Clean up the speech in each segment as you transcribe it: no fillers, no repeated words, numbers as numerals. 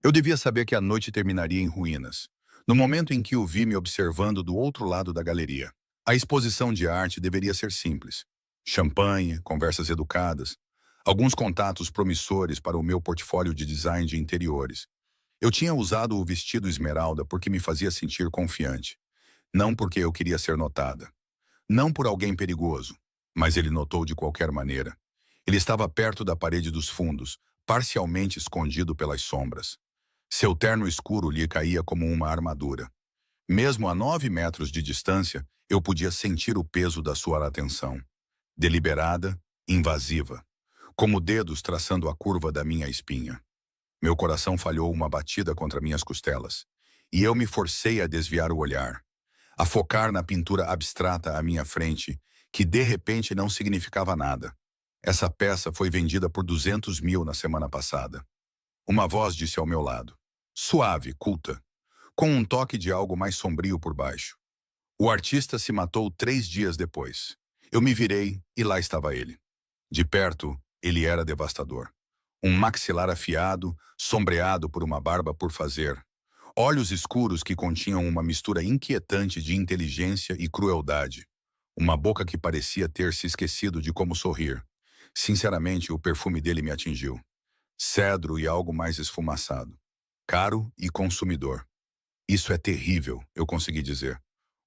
Eu devia saber que a noite terminaria em ruínas. No momento em que o vi me observando do outro lado da galeria. A exposição de arte deveria ser simples. Champanhe, conversas educadas, alguns contatos promissores para o meu portfólio de design de interiores. Eu tinha usado o vestido esmeralda porque me fazia sentir confiante, não porque eu queria ser notada. Não por alguém perigoso, mas ele notou de qualquer maneira. Ele estava perto da parede dos fundos, parcialmente escondido pelas sombras. Seu terno escuro lhe caía como uma armadura. Mesmo a 9 metros de distância, eu podia sentir o peso da sua atenção. Deliberada, invasiva, como dedos traçando a curva da minha espinha. Meu coração falhou uma batida contra minhas costelas, e eu me forcei a desviar o olhar, a focar na pintura abstrata à minha frente, que de repente não significava nada. Essa peça foi vendida por 200 mil na semana passada. Uma voz disse ao meu lado. Suave, culta, com um toque de algo mais sombrio por baixo. O artista se matou 3 dias depois. Eu me virei e lá estava ele. De perto, ele era devastador. Um maxilar afiado, sombreado por uma barba por fazer. Olhos escuros que continham uma mistura inquietante de inteligência e crueldade. Uma boca que parecia ter se esquecido de como sorrir. Sinceramente, o perfume dele me atingiu. Cedro e algo mais esfumaçado. Caro e consumidor. Isso é terrível, eu consegui dizer,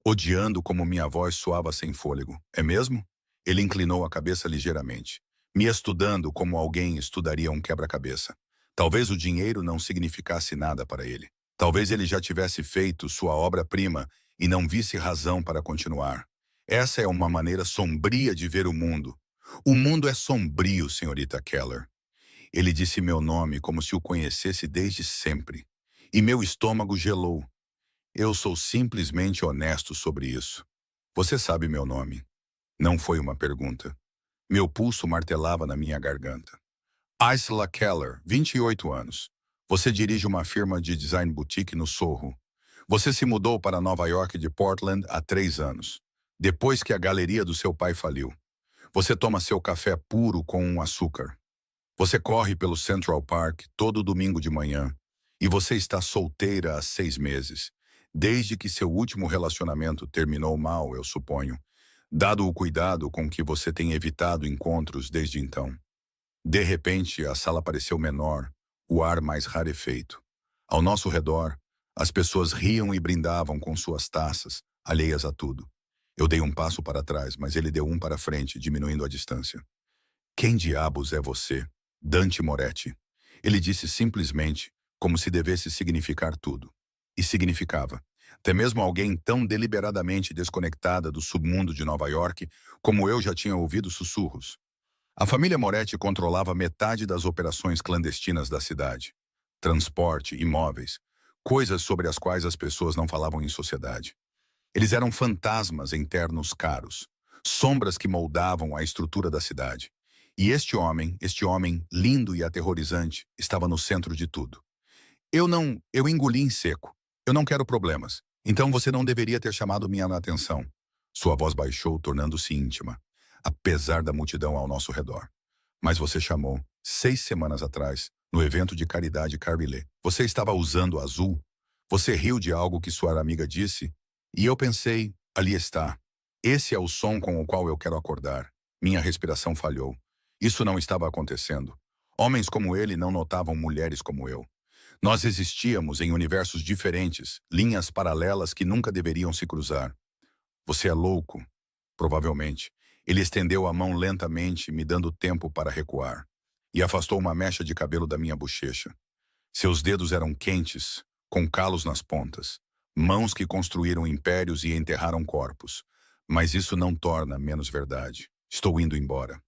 odiando como minha voz soava sem fôlego. É mesmo? Ele inclinou a cabeça ligeiramente, me estudando como alguém estudaria um quebra-cabeça. Talvez o dinheiro não significasse nada para ele. Talvez ele já tivesse feito sua obra-prima e não visse razão para continuar. Essa é uma maneira sombria de ver o mundo. O mundo é sombrio, senhorita Keller. Ele disse meu nome como se o conhecesse desde sempre. E meu estômago gelou. Eu sou simplesmente honesto sobre isso. Você sabe meu nome. Não foi uma pergunta. Meu pulso martelava na minha garganta. Isla Keller, 28 anos. Você dirige uma firma de design boutique no Sorro. Você se mudou para Nova York de Portland há 3 anos, depois que a galeria do seu pai faliu. Você toma seu café puro com um açúcar. Você corre pelo Central Park todo domingo de manhã. E você está solteira há 6 meses. Desde que seu último relacionamento terminou mal, eu suponho. Dado o cuidado com que você tem evitado encontros desde então. De repente, a sala pareceu menor, o ar mais rarefeito. Ao nosso redor, as pessoas riam e brindavam com suas taças, alheias a tudo. Eu dei um passo para trás, mas ele deu um para frente, diminuindo a distância. Quem diabos é você? Dante Moretti. Ele disse simplesmente, como se devesse significar tudo. E significava. Até mesmo alguém tão deliberadamente desconectada do submundo de Nova York, como eu já tinha ouvido sussurros. A família Moretti controlava metade das operações clandestinas da cidade. Transporte, imóveis, coisas sobre as quais as pessoas não falavam em sociedade. Eles eram fantasmas internos caros, sombras que moldavam a estrutura da cidade. E este homem lindo e aterrorizante, estava no centro de tudo. Eu engoli em seco. Eu não quero problemas. Então você não deveria ter chamado minha atenção. Sua voz baixou, tornando-se íntima, apesar da multidão ao nosso redor. Mas você chamou, 6 semanas atrás, no evento de caridade Carrillet. Você estava usando azul. Você riu de algo que sua amiga disse. E eu pensei, ali está. Esse é o som com o qual eu quero acordar. Minha respiração falhou. Isso não estava acontecendo. Homens como ele não notavam mulheres como eu. Nós existíamos em universos diferentes, linhas paralelas que nunca deveriam se cruzar. Você é louco, provavelmente. Ele estendeu a mão lentamente, me dando tempo para recuar, e afastou uma mecha de cabelo da minha bochecha. Seus dedos eram quentes, com calos nas pontas. Mãos que construíram impérios e enterraram corpos. Mas isso não torna menos verdade. Estou indo embora.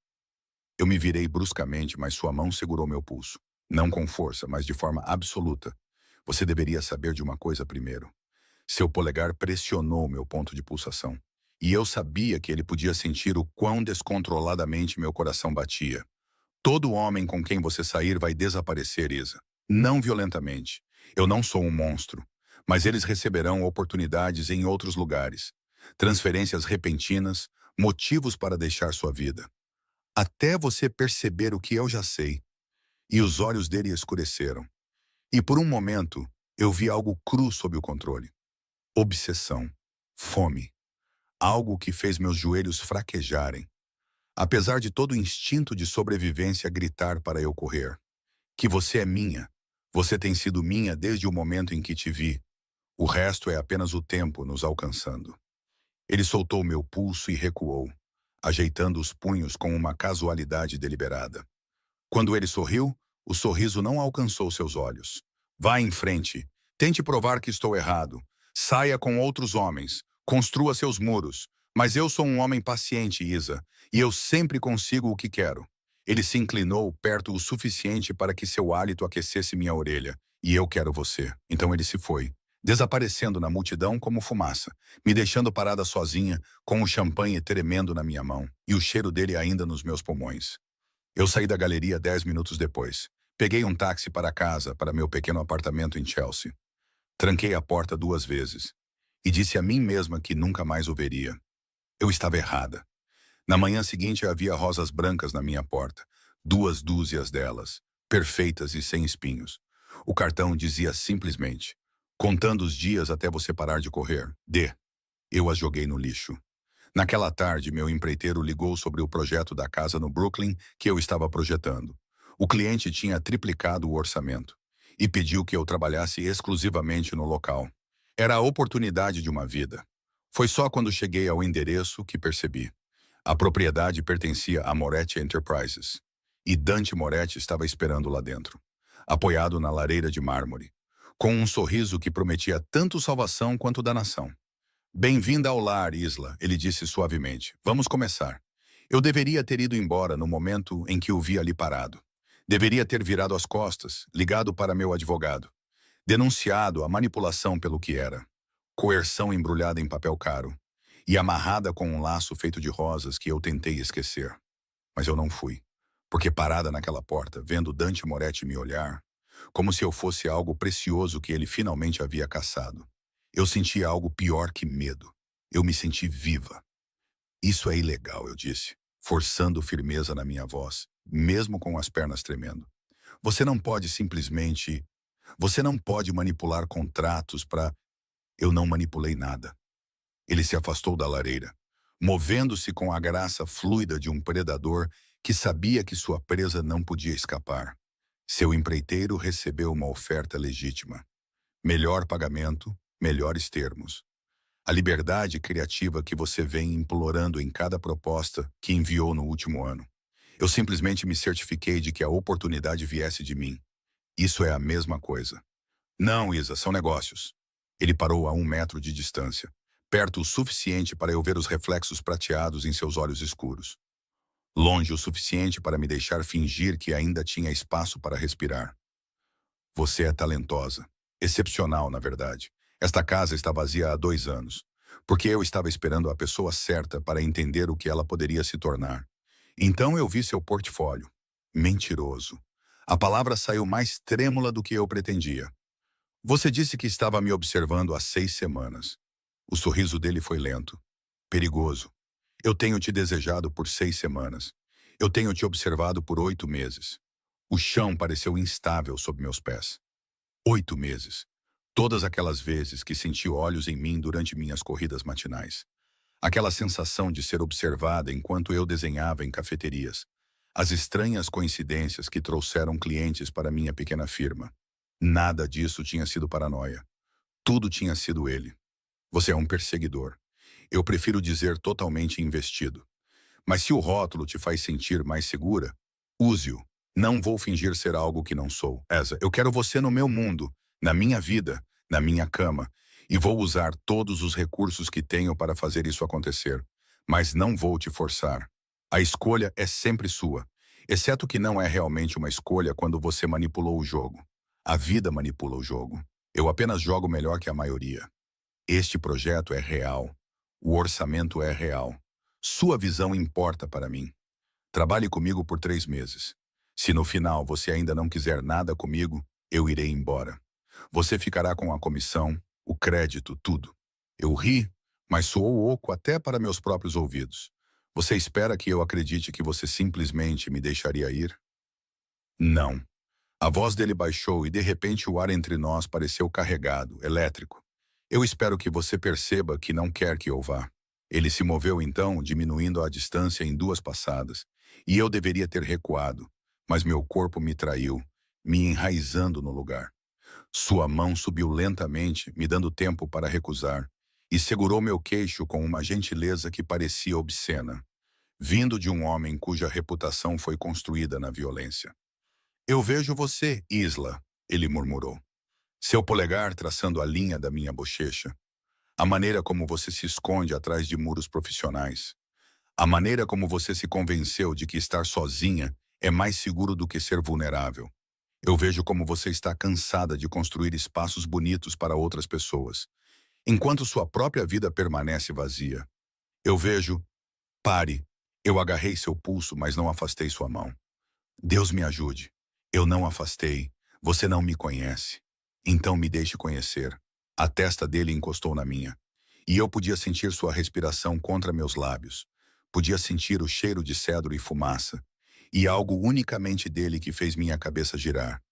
Eu me virei bruscamente, mas sua mão segurou meu pulso. Não com força, mas de forma absoluta. Você deveria saber de uma coisa primeiro. Seu polegar pressionou meu ponto de pulsação. E eu sabia que ele podia sentir o quão descontroladamente meu coração batia. Todo homem com quem você sair vai desaparecer, Isa. Não violentamente. Eu não sou um monstro. Mas eles receberão oportunidades em outros lugares. Transferências repentinas, motivos para deixar sua vida. Até você perceber o que eu já sei. E os olhos dele escureceram. E por um momento, eu vi algo cru sob o controle. Obsessão. Fome. Algo que fez meus joelhos fraquejarem. Apesar de todo o instinto de sobrevivência gritar para eu correr. Que você é minha. Você tem sido minha desde o momento em que te vi. O resto é apenas o tempo nos alcançando. Ele soltou meu pulso e recuou, ajeitando os punhos com uma casualidade deliberada. Quando ele sorriu, o sorriso não alcançou seus olhos. Vá em frente. Tente provar que estou errado. Saia com outros homens. Construa seus muros. Mas eu sou um homem paciente, Isa, e eu sempre consigo o que quero. Ele se inclinou perto o suficiente para que seu hálito aquecesse minha orelha. E eu quero você. Então ele se foi, desaparecendo na multidão como fumaça, me deixando parada sozinha, com o champanhe tremendo na minha mão e o cheiro dele ainda nos meus pulmões. Eu saí da galeria 10 minutos depois. Peguei um táxi para casa, para meu pequeno apartamento em Chelsea. Tranquei a porta 2 vezes e disse a mim mesma que nunca mais o veria. Eu estava errada. Na manhã seguinte havia rosas brancas na minha porta, 2 dúzias delas, perfeitas e sem espinhos. O cartão dizia simplesmente: contando os dias até você parar de correr. Eu as joguei no lixo. Naquela tarde, meu empreiteiro ligou sobre o projeto da casa no Brooklyn que eu estava projetando. O cliente tinha triplicado o orçamento e pediu que eu trabalhasse exclusivamente no local. Era a oportunidade de uma vida. Foi só quando cheguei ao endereço que percebi. A propriedade pertencia a Moretti Enterprises. E Dante Moretti estava esperando lá dentro, apoiado na lareira de mármore, com um sorriso que prometia tanto salvação quanto danação. Bem-vinda ao lar, Isla, ele disse suavemente. Vamos começar. Eu deveria ter ido embora no momento em que o vi ali parado. Deveria ter virado as costas, ligado para meu advogado. Denunciado a manipulação pelo que era. Coerção embrulhada em papel caro. E amarrada com um laço feito de rosas que eu tentei esquecer. Mas eu não fui. Porque parada naquela porta, vendo Dante Moretti me olhar, como se eu fosse algo precioso que ele finalmente havia caçado. Eu senti algo pior que medo. Eu me senti viva. Isso é ilegal, eu disse, forçando firmeza na minha voz, mesmo com as pernas tremendo. Você não pode simplesmente... Você não pode manipular contratos para... Eu não manipulei nada. Ele se afastou da lareira, movendo-se com a graça fluida de um predador que sabia que sua presa não podia escapar. Seu empreiteiro recebeu uma oferta legítima. Melhor pagamento, melhores termos. A liberdade criativa que você vem implorando em cada proposta que enviou no último ano. Eu simplesmente me certifiquei de que a oportunidade viesse de mim. Isso é a mesma coisa. Não, Isa, são negócios. Ele parou a 1 metro de distância, perto o suficiente para eu ver os reflexos prateados em seus olhos escuros. Longe o suficiente para me deixar fingir que ainda tinha espaço para respirar. Você é talentosa. Excepcional, na verdade. Esta casa está vazia há 2 anos, porque eu estava esperando a pessoa certa para entender o que ela poderia se tornar. Então eu vi seu portfólio. Mentiroso. A palavra saiu mais trêmula do que eu pretendia. Você disse que estava me observando há 6 semanas. O sorriso dele foi lento. Perigoso. Eu tenho te desejado por 6 semanas. Eu tenho te observado por 8 meses. O chão pareceu instável sob meus pés. 8 meses. Todas aquelas vezes que senti olhos em mim durante minhas corridas matinais. Aquela sensação de ser observada enquanto eu desenhava em cafeterias. As estranhas coincidências que trouxeram clientes para minha pequena firma. Nada disso tinha sido paranoia. Tudo tinha sido ele. Você é um perseguidor. Eu prefiro dizer totalmente investido. Mas se o rótulo te faz sentir mais segura, use-o. Não vou fingir ser algo que não sou. Esa, eu quero você no meu mundo, na minha vida, na minha cama, e vou usar todos os recursos que tenho para fazer isso acontecer. Mas não vou te forçar. A escolha é sempre sua, exceto que não é realmente uma escolha quando você manipulou o jogo. A vida manipula o jogo. Eu apenas jogo melhor que a maioria. Este projeto é real. O orçamento é real. Sua visão importa para mim. Trabalhe comigo por 3 meses. Se no final você ainda não quiser nada comigo, eu irei embora. Você ficará com a comissão, o crédito, tudo. Eu ri, mas soou oco até para meus próprios ouvidos. Você espera que eu acredite que você simplesmente me deixaria ir? Não. A voz dele baixou e de repente o ar entre nós pareceu carregado, elétrico. Eu espero que você perceba que não quer que eu vá. Ele se moveu então, diminuindo a distância em 2 passadas, e eu deveria ter recuado, mas meu corpo me traiu, me enraizando no lugar. Sua mão subiu lentamente, me dando tempo para recusar, e segurou meu queixo com uma gentileza que parecia obscena, vindo de um homem cuja reputação foi construída na violência. Eu vejo você, Isla, ele murmurou, seu polegar traçando a linha da minha bochecha. A maneira como você se esconde atrás de muros profissionais. A maneira como você se convenceu de que estar sozinha é mais seguro do que ser vulnerável. Eu vejo como você está cansada de construir espaços bonitos para outras pessoas, enquanto sua própria vida permanece vazia. Eu vejo... Pare. Eu agarrei seu pulso, mas não afastei sua mão. Deus me ajude. Eu não afastei. Você não me conhece. Então me deixe conhecer. A testa dele encostou na minha. E eu podia sentir sua respiração contra meus lábios. Podia sentir o cheiro de cedro e fumaça. E algo unicamente dele que fez minha cabeça girar.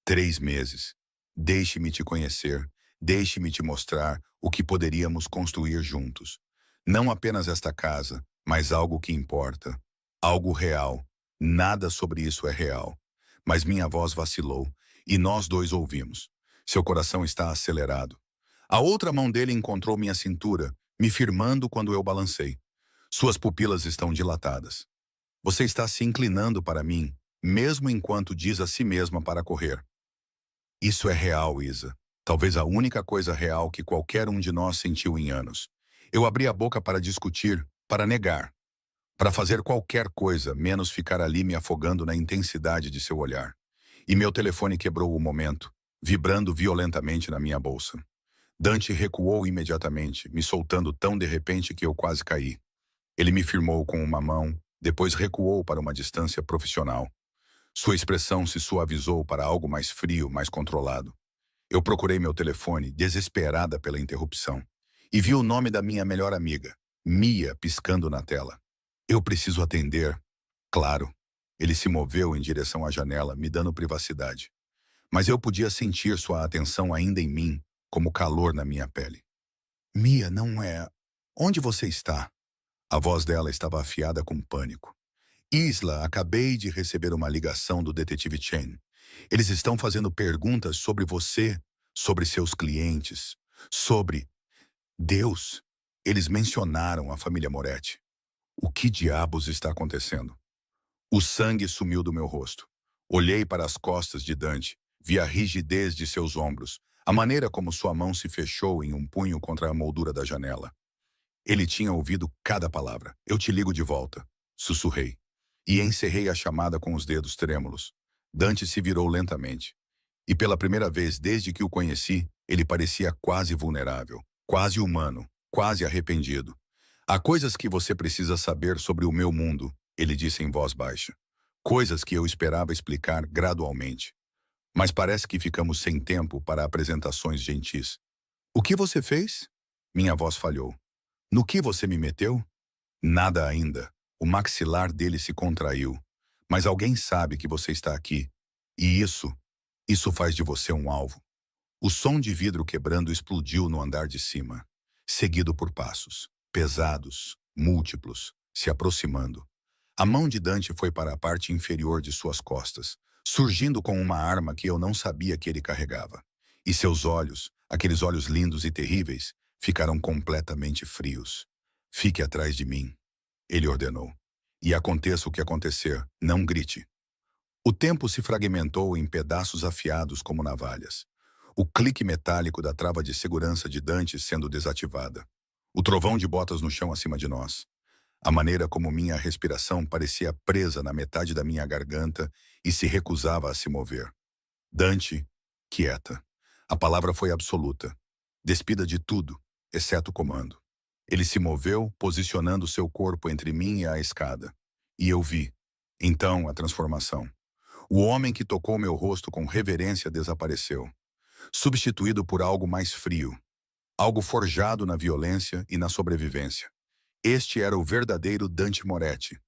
3 meses. Deixe-me te conhecer. Deixe-me te mostrar o que poderíamos construir juntos. Não apenas esta casa, mas algo que importa. Algo real. Nada sobre isso é real. Mas minha voz vacilou, e nós dois ouvimos. Seu coração está acelerado. A outra mão dele encontrou minha cintura, me firmando quando eu balancei. Suas pupilas estão dilatadas. Você está se inclinando para mim, mesmo enquanto diz a si mesma para correr. Isso é real, Isa. Talvez a única coisa real que qualquer um de nós sentiu em anos. Eu abri a boca para discutir, para negar, para fazer qualquer coisa, menos ficar ali me afogando na intensidade de seu olhar. E meu telefone quebrou o momento, vibrando violentamente na minha bolsa. Dante recuou imediatamente, me soltando tão de repente que eu quase caí. Ele me firmou com uma mão, depois recuou para uma distância profissional. Sua expressão se suavizou para algo mais frio, mais controlado. Eu procurei meu telefone, desesperada pela interrupção, e vi o nome da minha melhor amiga, Mia, piscando na tela. Eu preciso atender. Claro. Ele se moveu em direção à janela, me dando privacidade. Mas eu podia sentir sua atenção ainda em mim, como calor na minha pele. Mia, não é... Onde você está? A voz dela estava afiada com pânico. Isla, acabei de receber uma ligação do detetive Chen. Eles estão fazendo perguntas sobre você, sobre seus clientes, sobre... Deus. Eles mencionaram a família Moretti. O que diabos está acontecendo? O sangue sumiu do meu rosto. Olhei para as costas de Dante, vi a rigidez de seus ombros, a maneira como sua mão se fechou em um punho contra a moldura da janela. Ele tinha ouvido cada palavra. Eu te ligo de volta, sussurrei. E encerrei a chamada com os dedos trêmulos. Dante se virou lentamente. E pela primeira vez desde que o conheci, ele parecia quase vulnerável, quase humano, quase arrependido. Há coisas que você precisa saber sobre o meu mundo, ele disse em voz baixa. Coisas que eu esperava explicar gradualmente. Mas parece que ficamos sem tempo para apresentações gentis. O que você fez? Minha voz falhou. No que você me meteu? Nada ainda. O maxilar dele se contraiu. Mas alguém sabe que você está aqui. E isso faz de você um alvo. O som de vidro quebrando explodiu no andar de cima, seguido por passos, pesados, múltiplos, se aproximando. A mão de Dante foi para a parte inferior de suas costas, surgindo com uma arma que eu não sabia que ele carregava. E seus olhos, aqueles olhos lindos e terríveis, ficaram completamente frios. Fique atrás de mim, ele ordenou. E aconteça o que acontecer, não grite. O tempo se fragmentou em pedaços afiados como navalhas. O clique metálico da trava de segurança de Dante sendo desativada. O trovão de botas no chão acima de nós. A maneira como minha respiração parecia presa na metade da minha garganta e se recusava a se mover. Dante, quieta. A palavra foi absoluta. Despida de tudo, exceto o comando. Ele se moveu, posicionando seu corpo entre mim e a escada. E eu vi. Então, a transformação. O homem que tocou meu rosto com reverência desapareceu, substituído por algo mais frio, algo forjado na violência e na sobrevivência. Este era o verdadeiro Dante Moretti,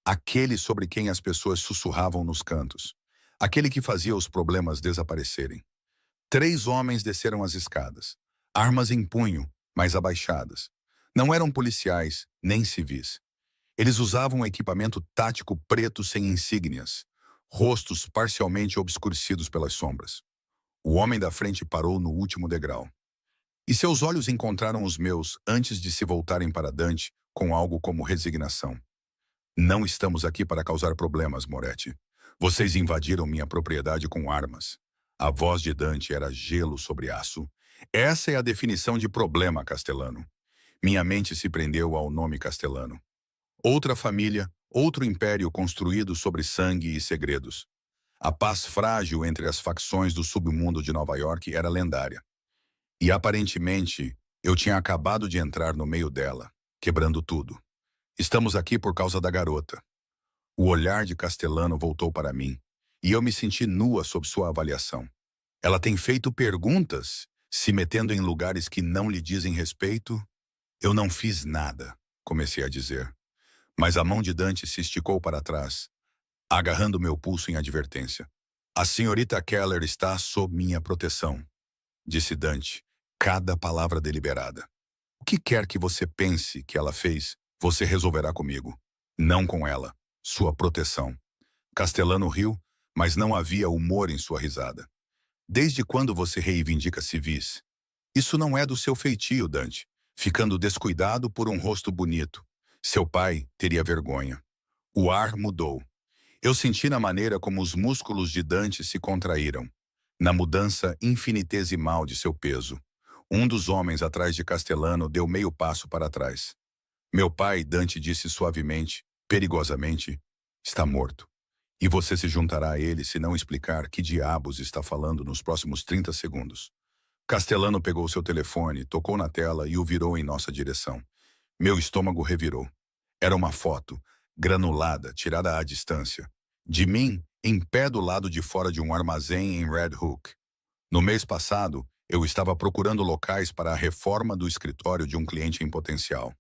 aquele sobre quem as pessoas sussurravam nos cantos, Aquele que fazia os problemas desaparecerem. 3 homens desceram as escadas, armas em punho, mas abaixadas. Não eram policiais, nem civis. Eles usavam um equipamento tático preto sem insígnias, rostos parcialmente obscurecidos pelas sombras. O homem da frente parou no último degrau. E seus olhos encontraram os meus antes de se voltarem para Dante com algo como resignação. Não estamos aqui para causar problemas, Moretti. Vocês invadiram minha propriedade com armas. A voz de Dante era gelo sobre aço. Essa é a definição de problema, Castellano. Minha mente se prendeu ao nome Castellano. Outra família, outro império construído sobre sangue e segredos. A paz frágil entre as facções do submundo de Nova York era lendária. E aparentemente, eu tinha acabado de entrar no meio dela, quebrando tudo. Estamos aqui por causa da garota. O olhar de Castellano voltou para mim, e eu me senti nua sob sua avaliação. Ela tem feito perguntas, se metendo em lugares que não lhe dizem respeito? Eu não fiz nada, comecei a dizer. Mas a mão de Dante se esticou para trás, agarrando meu pulso em advertência. A senhorita Keller está sob minha proteção, disse Dante, cada palavra deliberada. O que quer que você pense que ela fez, você resolverá comigo. Não com ela. Sua proteção. Castellano riu, mas não havia humor em sua risada. Desde quando você reivindica civis? Isso não é do seu feitio, Dante, ficando descuidado por um rosto bonito. Seu pai teria vergonha. O ar mudou. Eu senti na maneira como os músculos de Dante se contraíram, na mudança infinitesimal de seu peso. Um dos homens atrás de Castellano deu meio passo para trás. Meu pai, Dante disse suavemente, perigosamente, está morto. E você se juntará a ele se não explicar que diabos está falando nos próximos 30 segundos. Castellano pegou seu telefone, tocou na tela e o virou em nossa direção. Meu estômago revirou. Era uma foto, granulada, tirada à distância. De mim, em pé do lado de fora de um armazém em Red Hook. No mês passado, eu estava procurando locais para a reforma do escritório de um cliente em potencial.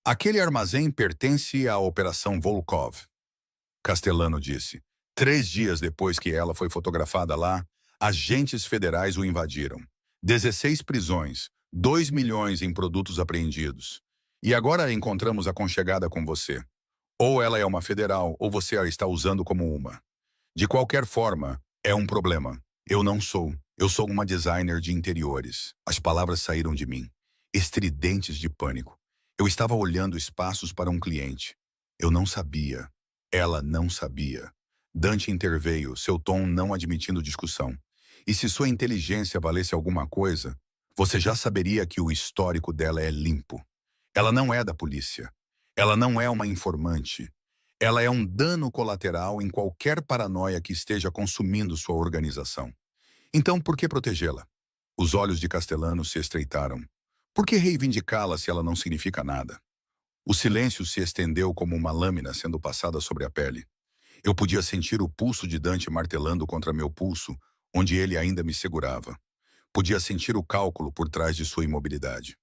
Aquele armazém pertence à Operação Volkov, Castellano disse. 3 dias depois que ela foi fotografada lá, agentes federais o invadiram. 16 prisões, 2 milhões em produtos apreendidos. E agora encontramos aconchegada com você. Ou ela é uma federal, ou você a está usando como uma. De qualquer forma, é um problema. Eu não sou. Eu sou uma designer de interiores. As palavras saíram de mim, estridentes de pânico. Eu estava olhando espaços para um cliente. Eu não sabia. Ela não sabia. Dante interveio, seu tom não admitindo discussão. E se sua inteligência valesse alguma coisa, você já saberia que o histórico dela é limpo. Ela não é da polícia. Ela não é uma informante. Ela é um dano colateral em qualquer paranoia que esteja consumindo sua organização. Então, por que protegê-la? Os olhos de Castellano se estreitaram. Por que reivindicá-la se ela não significa nada? O silêncio se estendeu como uma lâmina sendo passada sobre a pele. Eu podia sentir o pulso de Dante martelando contra meu pulso, onde ele ainda me segurava. Podia sentir o cálculo por trás de sua imobilidade.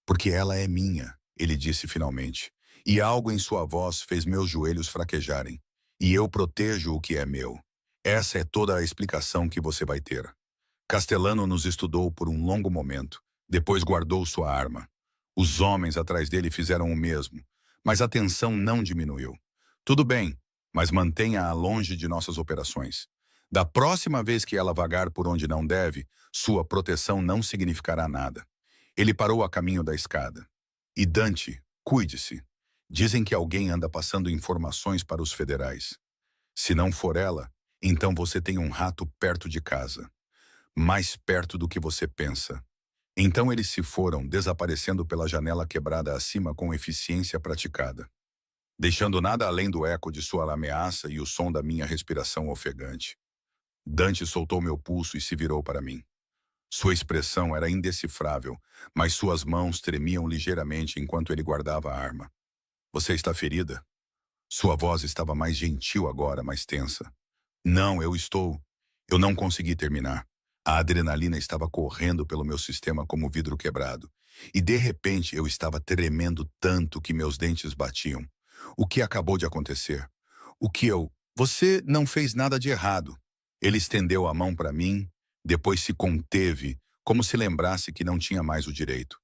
Porque ela é minha, ele disse finalmente. E algo em sua voz fez meus joelhos fraquejarem. E eu protejo o que é meu. Essa é toda a explicação que você vai ter. Castellano nos estudou por um longo momento. Depois guardou sua arma. Os homens atrás dele fizeram o mesmo. Mas a tensão não diminuiu. Tudo bem, mas mantenha-a longe de nossas operações. Da próxima vez que ela vagar por onde não deve, sua proteção não significará nada. Ele parou a caminho da escada. E Dante, cuide-se. Dizem que alguém anda passando informações para os federais. Se não for ela, então você tem um rato perto de casa. Mais perto do que você pensa. Então eles se foram, desaparecendo pela janela quebrada acima com eficiência praticada, deixando nada além do eco de sua ameaça e o som da minha respiração ofegante. Dante soltou meu pulso e se virou para mim. Sua expressão era indecifrável, mas suas mãos tremiam ligeiramente enquanto ele guardava a arma. Você está ferida? Sua voz estava mais gentil agora, mais tensa. Não, eu estou. Eu não consegui terminar. A adrenalina estava correndo pelo meu sistema como vidro quebrado. E de repente eu estava tremendo tanto que meus dentes batiam. O que acabou de acontecer? O que eu... Você não fez nada de errado. Ele estendeu a mão para mim, depois se conteve, como se lembrasse que não tinha mais o direito.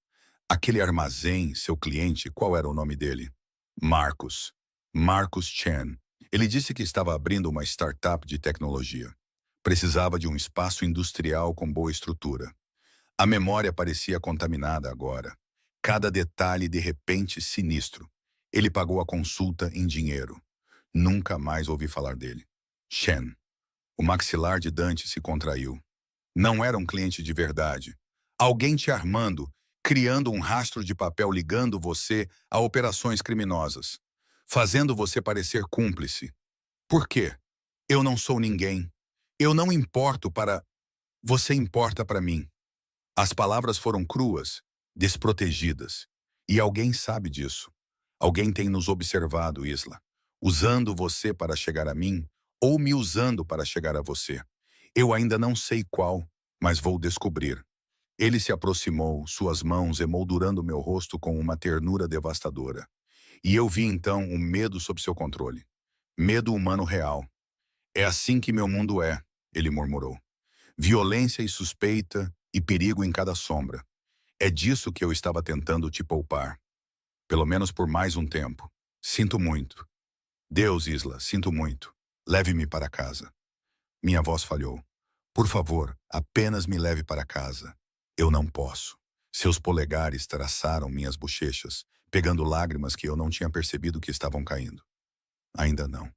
Aquele armazém, seu cliente, qual era o nome dele? Marcos. Marcos Chen. Ele disse que estava abrindo uma startup de tecnologia. Precisava de um espaço industrial com boa estrutura. A memória parecia contaminada agora. Cada detalhe de repente sinistro. Ele pagou a consulta em dinheiro. Nunca mais ouvi falar dele. Chen. O maxilar de Dante se contraiu. Não era um cliente de verdade. Alguém te armando, criando um rastro de papel ligando você a operações criminosas, fazendo você parecer cúmplice. Por quê? Eu não sou ninguém. Eu não importo para... Você importa para mim. As palavras foram cruas, desprotegidas. E alguém sabe disso. Alguém tem nos observado, Isla, usando você para chegar a mim ou me usando para chegar a você. Eu ainda não sei qual, mas vou descobrir. Ele se aproximou, suas mãos emoldurando meu rosto com uma ternura devastadora. E eu vi então o medo sob seu controle. Medo humano real. É assim que meu mundo é, ele murmurou. Violência e suspeita e perigo em cada sombra. É disso que eu estava tentando te poupar. Pelo menos por mais um tempo. Sinto muito. Deus, Isla, sinto muito. Leve-me para casa. Minha voz falhou. Por favor, apenas me leve para casa. Eu não posso. Seus polegares traçaram minhas bochechas, pegando lágrimas que eu não tinha percebido que estavam caindo. Ainda não.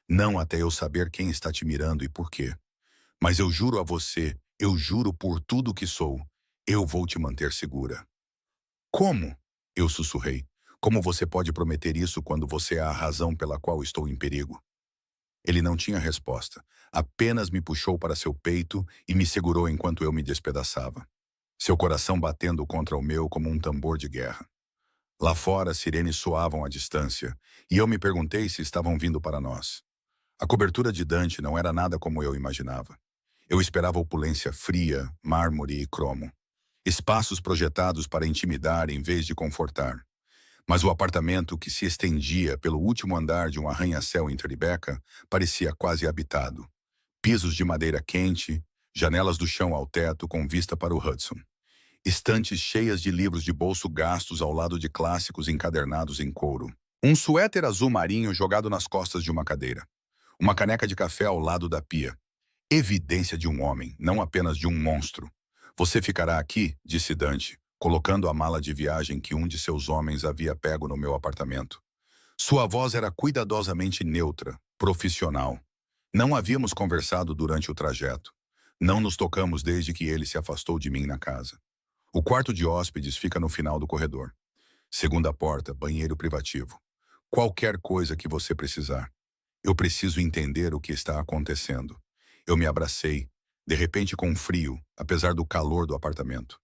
Não até eu saber quem está te mirando e por quê. Mas eu juro a você, eu juro por tudo que sou, eu vou te manter segura. Como? Eu sussurrei. Como você pode prometer isso quando você é a razão pela qual estou em perigo? Ele não tinha resposta. Apenas me puxou para seu peito e me segurou enquanto eu me despedaçava. Seu coração batendo contra o meu como um tambor de guerra. Lá fora, sirenes soavam à distância, e eu me perguntei se estavam vindo para nós. A cobertura de Dante não era nada como eu imaginava. Eu esperava opulência fria, mármore e cromo. Espaços projetados para intimidar em vez de confortar. Mas o apartamento que se estendia pelo último andar de um arranha-céu em Tribeca parecia quase habitado. Pisos de madeira quente, janelas do chão ao teto com vista para o Hudson. Estantes cheias de livros de bolso gastos ao lado de clássicos encadernados em couro. Um suéter azul marinho jogado nas costas de uma cadeira. Uma caneca de café ao lado da pia. Evidência de um homem, não apenas de um monstro. Você ficará aqui, disse Dante, colocando a mala de viagem que um de seus homens havia pego no meu apartamento. Sua voz era cuidadosamente neutra, profissional. Não havíamos conversado durante o trajeto. Não nos tocamos desde que ele se afastou de mim na casa. O quarto de hóspedes fica no final do corredor. Segunda porta, banheiro privativo. Qualquer coisa que você precisar. Eu preciso entender o que está acontecendo. Eu me abracei, de repente com frio, apesar do calor do apartamento.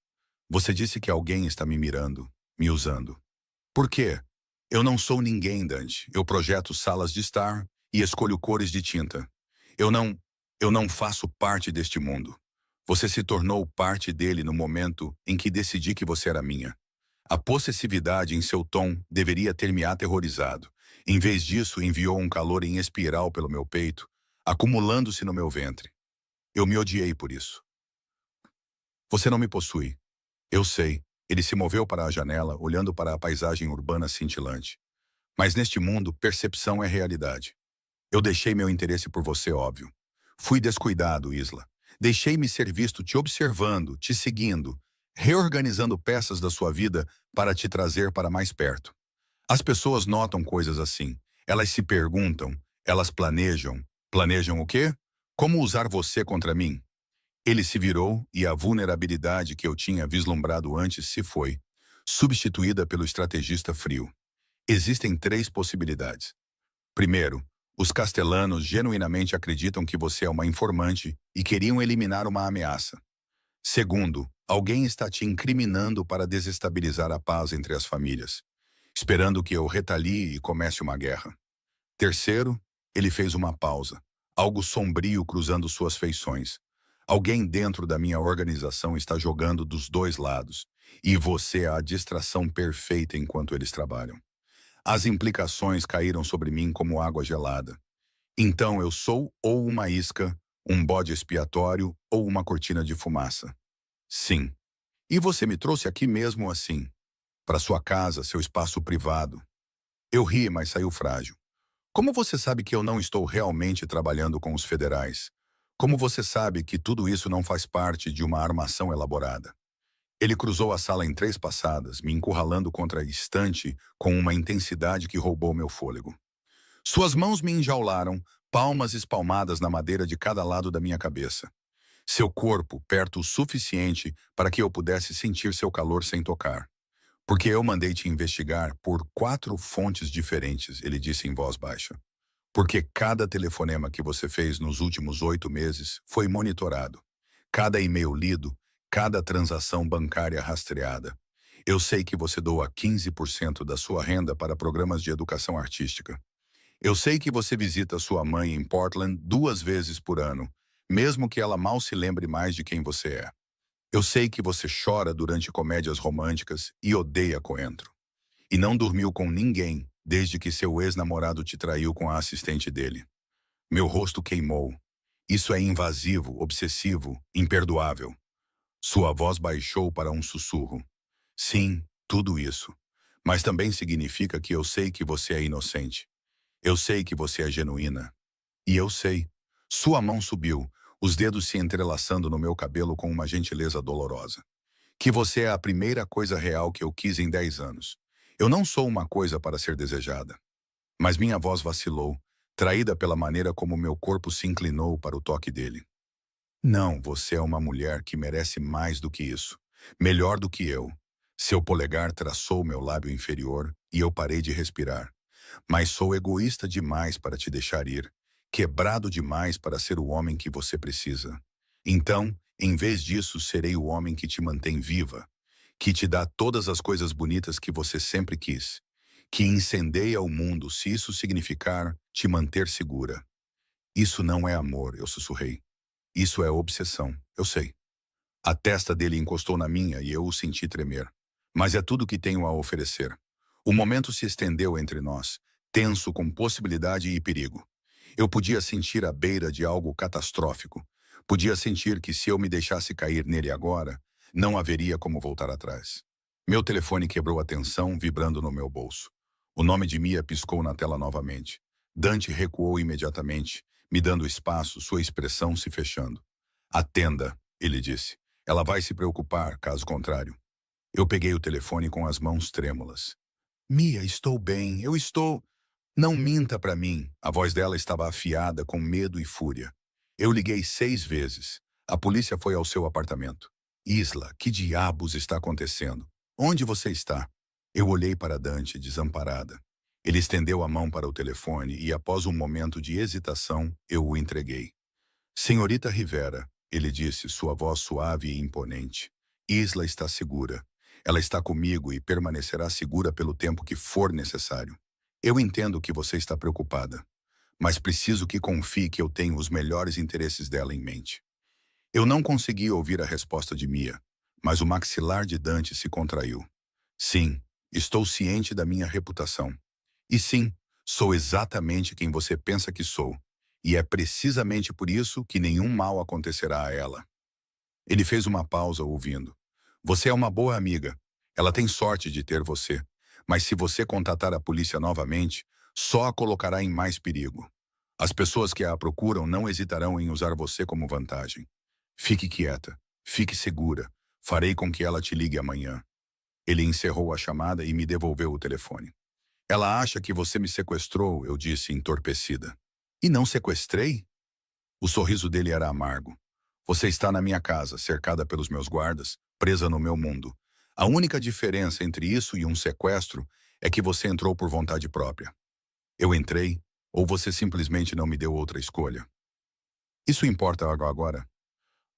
Você disse que alguém está me mirando, me usando. Por quê? Eu não sou ninguém, Dante. Eu projeto salas de estar e escolho cores de tinta. Eu não faço parte deste mundo. Você se tornou parte dele no momento em que decidi que você era minha. A possessividade em seu tom deveria ter me aterrorizado. Em vez disso, enviou um calor em espiral pelo meu peito, acumulando-se no meu ventre. Eu me odiei por isso. Você não me possui. Eu sei. Ele se moveu para a janela, olhando para a paisagem urbana cintilante. Mas neste mundo, percepção é realidade. Eu deixei meu interesse por você, óbvio. Fui descuidado, Isla. Deixei-me ser visto te observando, te seguindo, reorganizando peças da sua vida para te trazer para mais perto. As pessoas notam coisas assim. Elas se perguntam, elas planejam. Planejam o quê? Como usar você contra mim? Ele se virou e a vulnerabilidade que eu tinha vislumbrado antes se foi, substituída pelo estrategista frio. Existem três possibilidades. Primeiro, os castelanos genuinamente acreditam que você é uma informante e queriam eliminar uma ameaça. Segundo, alguém está te incriminando para desestabilizar a paz entre as famílias, esperando que eu retalie e comece uma guerra. Terceiro, ele fez uma pausa, algo sombrio cruzando suas feições. Alguém dentro da minha organização está jogando dos dois lados, e você é a distração perfeita enquanto eles trabalham. As implicações caíram sobre mim como água gelada. Então eu sou ou uma isca, um bode expiatório ou uma cortina de fumaça. Sim. E você me trouxe aqui mesmo assim, para sua casa, seu espaço privado. Eu ri, mas saiu frágil. Como você sabe que eu não estou realmente trabalhando com os federais? Como você sabe que tudo isso não faz parte de uma armação elaborada? Ele cruzou a sala em 3 passadas, me encurralando contra a estante com uma intensidade que roubou meu fôlego. Suas mãos me enjaularam, palmas espalmadas na madeira de cada lado da minha cabeça. Seu corpo perto o suficiente para que eu pudesse sentir seu calor sem tocar. Porque eu mandei te investigar por 4 fontes diferentes, ele disse em voz baixa. Porque cada telefonema que você fez nos últimos 8 meses foi monitorado. Cada e-mail lido, cada transação bancária rastreada. Eu sei que você doa 15% da sua renda para programas de educação artística. Eu sei que você visita sua mãe em Portland 2 vezes por ano, mesmo que ela mal se lembre mais de quem você é. Eu sei que você chora durante comédias românticas e odeia coentro. E não dormiu com ninguém desde que seu ex-namorado te traiu com a assistente dele. Meu rosto queimou. Isso é invasivo, obsessivo, imperdoável. Sua voz baixou para um sussurro. Sim, tudo isso. Mas também significa que eu sei que você é inocente. Eu sei que você é genuína. E eu sei. Sua mão subiu, os dedos se entrelaçando no meu cabelo com uma gentileza dolorosa. Que você é a primeira coisa real que eu quis em 10 anos. Eu não sou uma coisa para ser desejada. Mas minha voz vacilou, traída pela maneira como meu corpo se inclinou para o toque dele. Não, você é uma mulher que merece mais do que isso. Melhor do que eu. Seu polegar traçou meu lábio inferior e eu parei de respirar. Mas sou egoísta demais para te deixar ir, quebrado demais para ser o homem que você precisa. Então, em vez disso, serei o homem que te mantém viva, que te dá todas as coisas bonitas que você sempre quis, que incendeia o mundo se isso significar te manter segura. Isso não é amor, eu sussurrei. Isso é obsessão, eu sei. A testa dele encostou na minha e eu o senti tremer. Mas é tudo que tenho a oferecer. O momento se estendeu entre nós, tenso com possibilidade e perigo. Eu podia sentir a beira de algo catastrófico. Podia sentir que se eu me deixasse cair nele agora, não haveria como voltar atrás. Meu telefone quebrou a tensão, vibrando no meu bolso. O nome de Mia piscou na tela novamente. Dante recuou imediatamente, me dando espaço, sua expressão se fechando. Atenda, ele disse. Ela vai se preocupar, caso contrário. Eu peguei o telefone com as mãos trêmulas. Mia, estou bem, eu estou... Não minta para mim. A voz dela estava afiada com medo e fúria. Eu liguei 6 vezes. A polícia foi ao seu apartamento. Isla, que diabos está acontecendo? Onde você está? Eu olhei para Dante, desamparada. Ele estendeu a mão para o telefone e, após um momento de hesitação, eu o entreguei. Senhorita Rivera, ele disse, sua voz suave e imponente. Isla está segura. Ela está comigo e permanecerá segura pelo tempo que for necessário. Eu entendo que você está preocupada, mas preciso que confie que eu tenho os melhores interesses dela em mente. Eu não consegui ouvir a resposta de Mia, mas o maxilar de Dante se contraiu. Sim, estou ciente da minha reputação. E sim, sou exatamente quem você pensa que sou. E é precisamente por isso que nenhum mal acontecerá a ela. Ele fez uma pausa ouvindo. Você é uma boa amiga. Ela tem sorte de ter você. Mas se você contatar a polícia novamente, só a colocará em mais perigo. As pessoas que a procuram não hesitarão em usar você como vantagem. Fique quieta. Fique segura. Farei com que ela te ligue amanhã. Ele encerrou a chamada e me devolveu o telefone. Ela acha que você me sequestrou, eu disse, entorpecida. E não sequestrei? O sorriso dele era amargo. Você está na minha casa, cercada pelos meus guardas, presa no meu mundo. A única diferença entre isso e um sequestro é que você entrou por vontade própria. Eu entrei, ou você simplesmente não me deu outra escolha. Isso importa agora?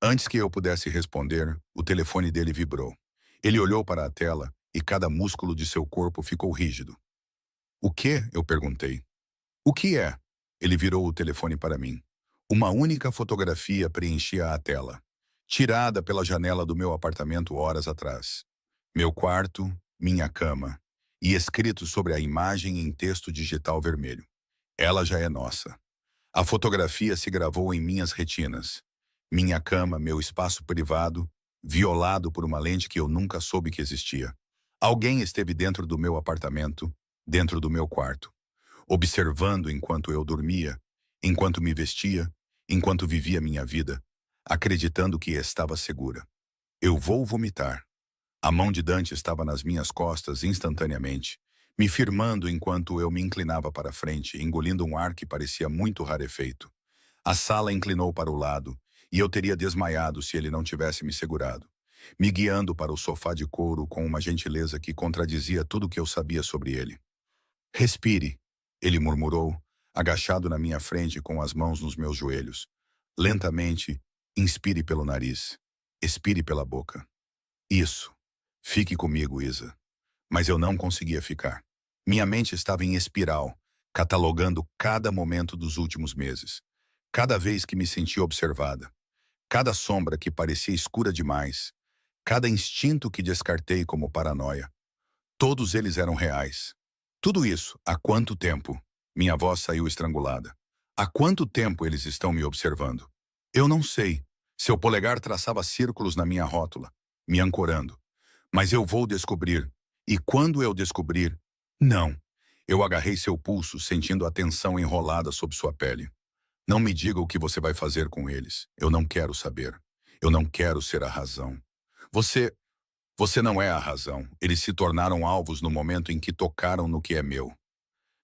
Antes que eu pudesse responder, o telefone dele vibrou. Ele olhou para a tela e cada músculo de seu corpo ficou rígido. O que? Eu perguntei. O que é? Ele virou o telefone para mim. Uma única fotografia preenchia a tela, tirada pela janela do meu apartamento horas atrás. Meu quarto, minha cama, e escrito sobre a imagem em texto digital vermelho. Ela já é nossa. A fotografia se gravou em minhas retinas. Minha cama, meu espaço privado, violado por uma lente que eu nunca soube que existia. Alguém esteve dentro do meu apartamento, dentro do meu quarto, observando enquanto eu dormia, enquanto me vestia, enquanto vivia minha vida, acreditando que estava segura. Eu vou vomitar. A mão de Dante estava nas minhas costas instantaneamente, me firmando enquanto eu me inclinava para frente, engolindo um ar que parecia muito rarefeito. A sala inclinou para o lado, e eu teria desmaiado se ele não tivesse me segurado, me guiando para o sofá de couro com uma gentileza que contradizia tudo o que eu sabia sobre ele. Respire, ele murmurou, agachado na minha frente com as mãos nos meus joelhos. Lentamente, inspire pelo nariz, expire pela boca. Isso. Fique comigo, Isa. Mas eu não conseguia ficar. Minha mente estava em espiral, catalogando cada momento dos últimos meses. Cada vez que me sentia observada. Cada sombra que parecia escura demais. Cada instinto que descartei como paranoia. Todos eles eram reais. Tudo isso, há quanto tempo? Minha voz saiu estrangulada. Há quanto tempo eles estão me observando? Eu não sei. Seu polegar traçava círculos na minha rótula, me ancorando. Mas eu vou descobrir. E quando eu descobrir... Não. Eu agarrei seu pulso, sentindo a tensão enrolada sob sua pele. Não me diga o que você vai fazer com eles. Eu não quero saber. Eu não quero ser a razão. Você... Você não é a razão. Eles se tornaram alvos no momento em que tocaram no que é meu.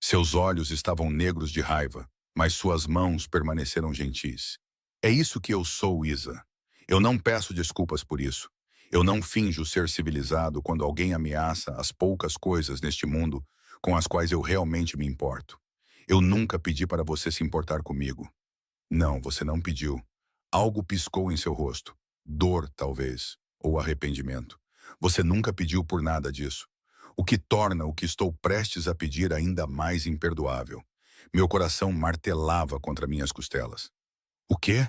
Seus olhos estavam negros de raiva, mas suas mãos permaneceram gentis. É isso que eu sou, Isa. Eu não peço desculpas por isso. Eu não finjo ser civilizado quando alguém ameaça as poucas coisas neste mundo com as quais eu realmente me importo. Eu nunca pedi para você se importar comigo. Não, você não pediu. Algo piscou em seu rosto. Dor, talvez, ou arrependimento. Você nunca pediu por nada disso. O que torna o que estou prestes a pedir ainda mais imperdoável. Meu coração martelava contra minhas costelas. O quê?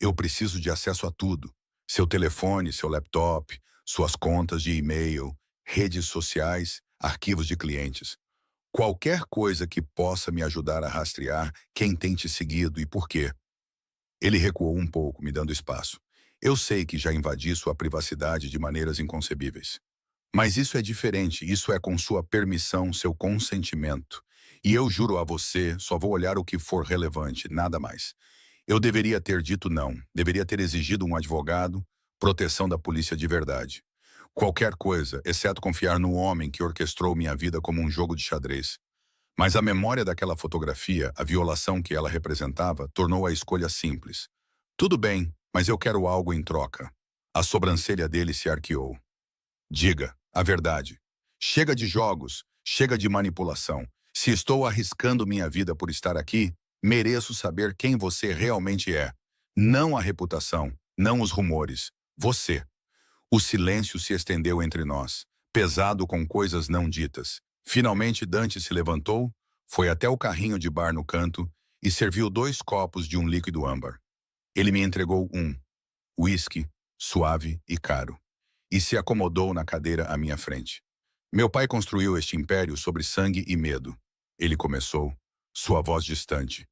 Eu preciso de acesso a tudo. Seu telefone, seu laptop, suas contas de e-mail, redes sociais, arquivos de clientes. Qualquer coisa que possa me ajudar a rastrear quem tem te seguido e por quê. Ele recuou um pouco, me dando espaço. Eu sei que já invadi sua privacidade de maneiras inconcebíveis. Mas isso é diferente, isso é com sua permissão, seu consentimento. E eu juro a você, só vou olhar o que for relevante, nada mais. Eu deveria ter dito não, deveria ter exigido um advogado, proteção da polícia de verdade. Qualquer coisa, exceto confiar no homem que orquestrou minha vida como um jogo de xadrez. Mas a memória daquela fotografia, a violação que ela representava, tornou a escolha simples. Tudo bem, mas eu quero algo em troca. A sobrancelha dele se arqueou. Diga a verdade. Chega de jogos, chega de manipulação. Se estou arriscando minha vida por estar aqui, mereço saber quem você realmente é. Não a reputação, não os rumores. Você. O silêncio se estendeu entre nós, pesado com coisas não ditas. Finalmente Dante se levantou, foi até o carrinho de bar no canto e serviu 2 copos de um líquido âmbar. Ele me entregou um, uísque, suave e caro, e se acomodou na cadeira à minha frente. Meu pai construiu este império sobre sangue e medo. Ele começou, sua voz distante.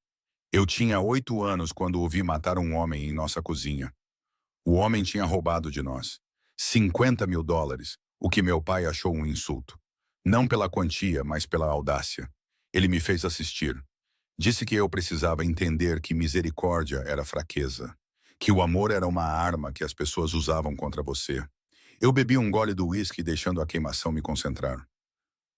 Eu tinha 8 anos quando o vi matar um homem em nossa cozinha. O homem tinha roubado de nós $50.000, o que meu pai achou um insulto. Não pela quantia, mas pela audácia. Ele me fez assistir. Disse que eu precisava entender que misericórdia era fraqueza, que o amor era uma arma que as pessoas usavam contra você. Eu bebi um gole do uísque deixando a queimação me concentrar.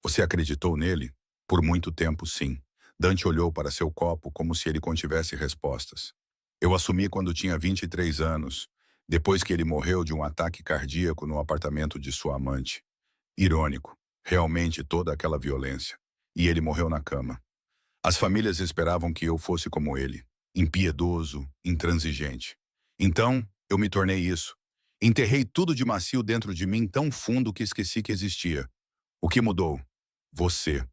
Você acreditou nele? Por muito tempo, sim. Dante olhou para seu copo como se ele contivesse respostas. Eu assumi quando tinha 23 anos, depois que ele morreu de um ataque cardíaco no apartamento de sua amante. Irônico, realmente toda aquela violência. E ele morreu na cama. As famílias esperavam que eu fosse como ele, impiedoso, intransigente. Então, eu me tornei isso. Enterrei tudo de macio dentro de mim tão fundo que esqueci que existia. O que mudou? Você.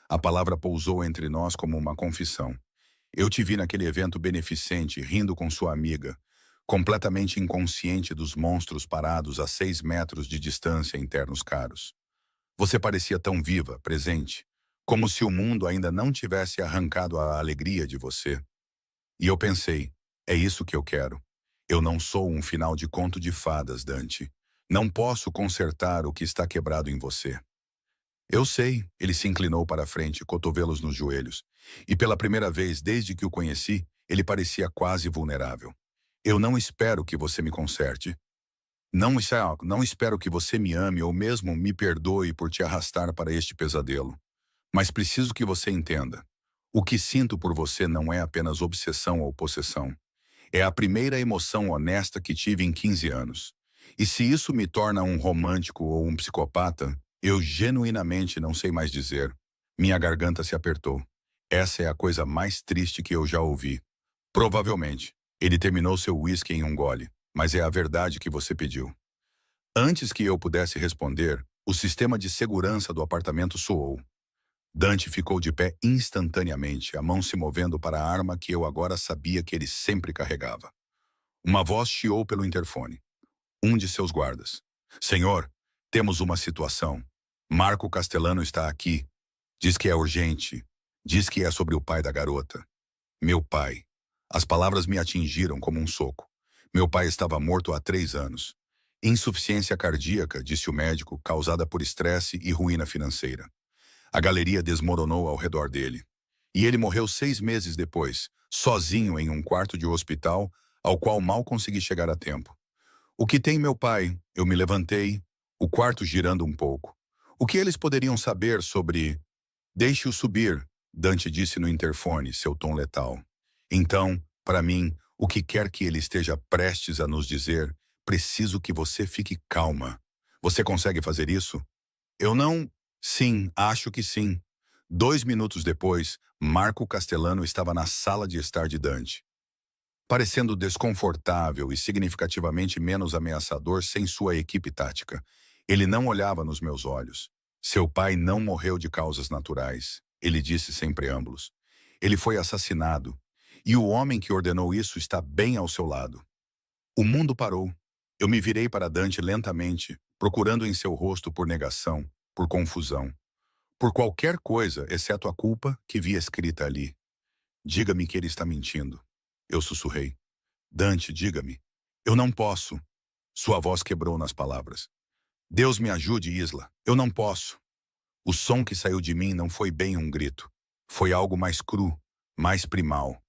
A palavra pousou entre nós como uma confissão. Eu te vi naquele evento beneficente, rindo com sua amiga, completamente inconsciente dos monstros parados a 6 metros de distância em ternos caros. Você parecia tão viva, presente, como se o mundo ainda não tivesse arrancado a alegria de você. E eu pensei, é isso que eu quero. Eu não sou um final de conto de fadas, Dante. Não posso consertar o que está quebrado em você. Eu sei, ele se inclinou para a frente, cotovelos nos joelhos. E pela primeira vez desde que o conheci, ele parecia quase vulnerável. Eu não espero que você me conserte. Não espero que você me ame ou mesmo me perdoe por te arrastar para este pesadelo. Mas preciso que você entenda. O que sinto por você não é apenas obsessão ou possessão. É a primeira emoção honesta que tive em 15 anos. E se isso me torna um romântico ou um psicopata, eu genuinamente não sei mais dizer. Minha garganta se apertou. Essa é a coisa mais triste que eu já ouvi. Provavelmente. Ele terminou seu uísque em um gole, mas é a verdade que você pediu. Antes que eu pudesse responder, o sistema de segurança do apartamento soou. Dante ficou de pé instantaneamente, a mão se movendo para a arma que eu agora sabia que ele sempre carregava. Uma voz chiou pelo interfone. Um de seus guardas. Senhor, temos uma situação. Marco Castellano está aqui. Diz que é urgente. Diz que é sobre o pai da garota. Meu pai. As palavras me atingiram como um soco. Meu pai estava morto há 3 anos. Insuficiência cardíaca, disse o médico, causada por estresse e ruína financeira. A galeria desmoronou ao redor dele. E ele morreu 6 meses depois, sozinho em um quarto de hospital, ao qual mal consegui chegar a tempo. O que tem meu pai? Eu me levantei, o quarto girando um pouco. O que eles poderiam saber sobre... Deixe-o subir, Dante disse no interfone, seu tom letal. Então, para mim, o que quer que ele esteja prestes a nos dizer, preciso que você fique calma. Você consegue fazer isso? Eu não... Sim, acho que sim. 2 minutos depois, Marco Castellano estava na sala de estar de Dante. Parecendo desconfortável e significativamente menos ameaçador sem sua equipe tática. Ele não olhava nos meus olhos. Seu pai não morreu de causas naturais, ele disse sem preâmbulos. Ele foi assassinado. E o homem que ordenou isso está bem ao seu lado. O mundo parou. Eu me virei para Dante lentamente, procurando em seu rosto por negação, por confusão, por qualquer coisa, exceto a culpa que via escrita ali. Diga-me que ele está mentindo. Eu sussurrei. Dante, diga-me. Eu não posso. Sua voz quebrou nas palavras. Deus me ajude, Isla. Eu não posso. O som que saiu de mim não foi bem um grito. Foi algo mais cru, mais primal.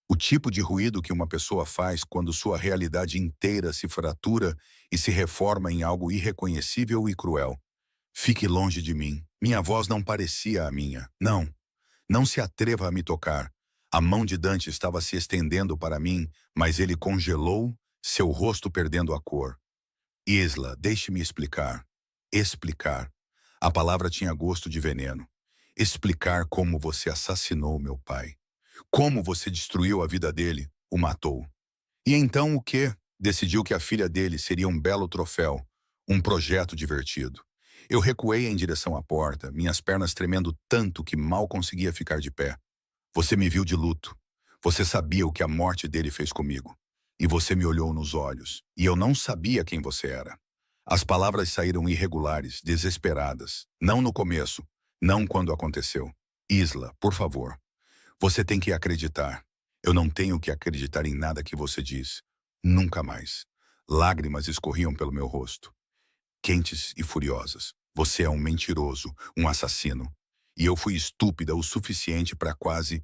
O tipo de ruído que uma pessoa faz quando sua realidade inteira se fratura e se reforma em algo irreconhecível e cruel. Fique longe de mim. Minha voz não parecia a minha. Não. Não se atreva a me tocar. A mão de Dante estava se estendendo para mim, mas ele congelou, seu rosto perdendo a cor. Isla, deixe-me explicar. Explicar. A palavra tinha gosto de veneno. Explicar como você assassinou meu pai. Como você destruiu a vida dele, o matou. E então o quê? Decidiu que a filha dele seria um belo troféu, um projeto divertido. Eu recuei em direção à porta, minhas pernas tremendo tanto que mal conseguia ficar de pé. Você me viu de luto. Você sabia o que a morte dele fez comigo. E você me olhou nos olhos, e eu não sabia quem você era. As palavras saíram irregulares, desesperadas. Não no começo, não quando aconteceu. Isla, por favor. Você tem que acreditar. Eu não tenho que acreditar em nada que você diz. Nunca mais. Lágrimas escorriam pelo meu rosto, quentes e furiosas. Você é um mentiroso, um assassino. E eu fui estúpida o suficiente para quase...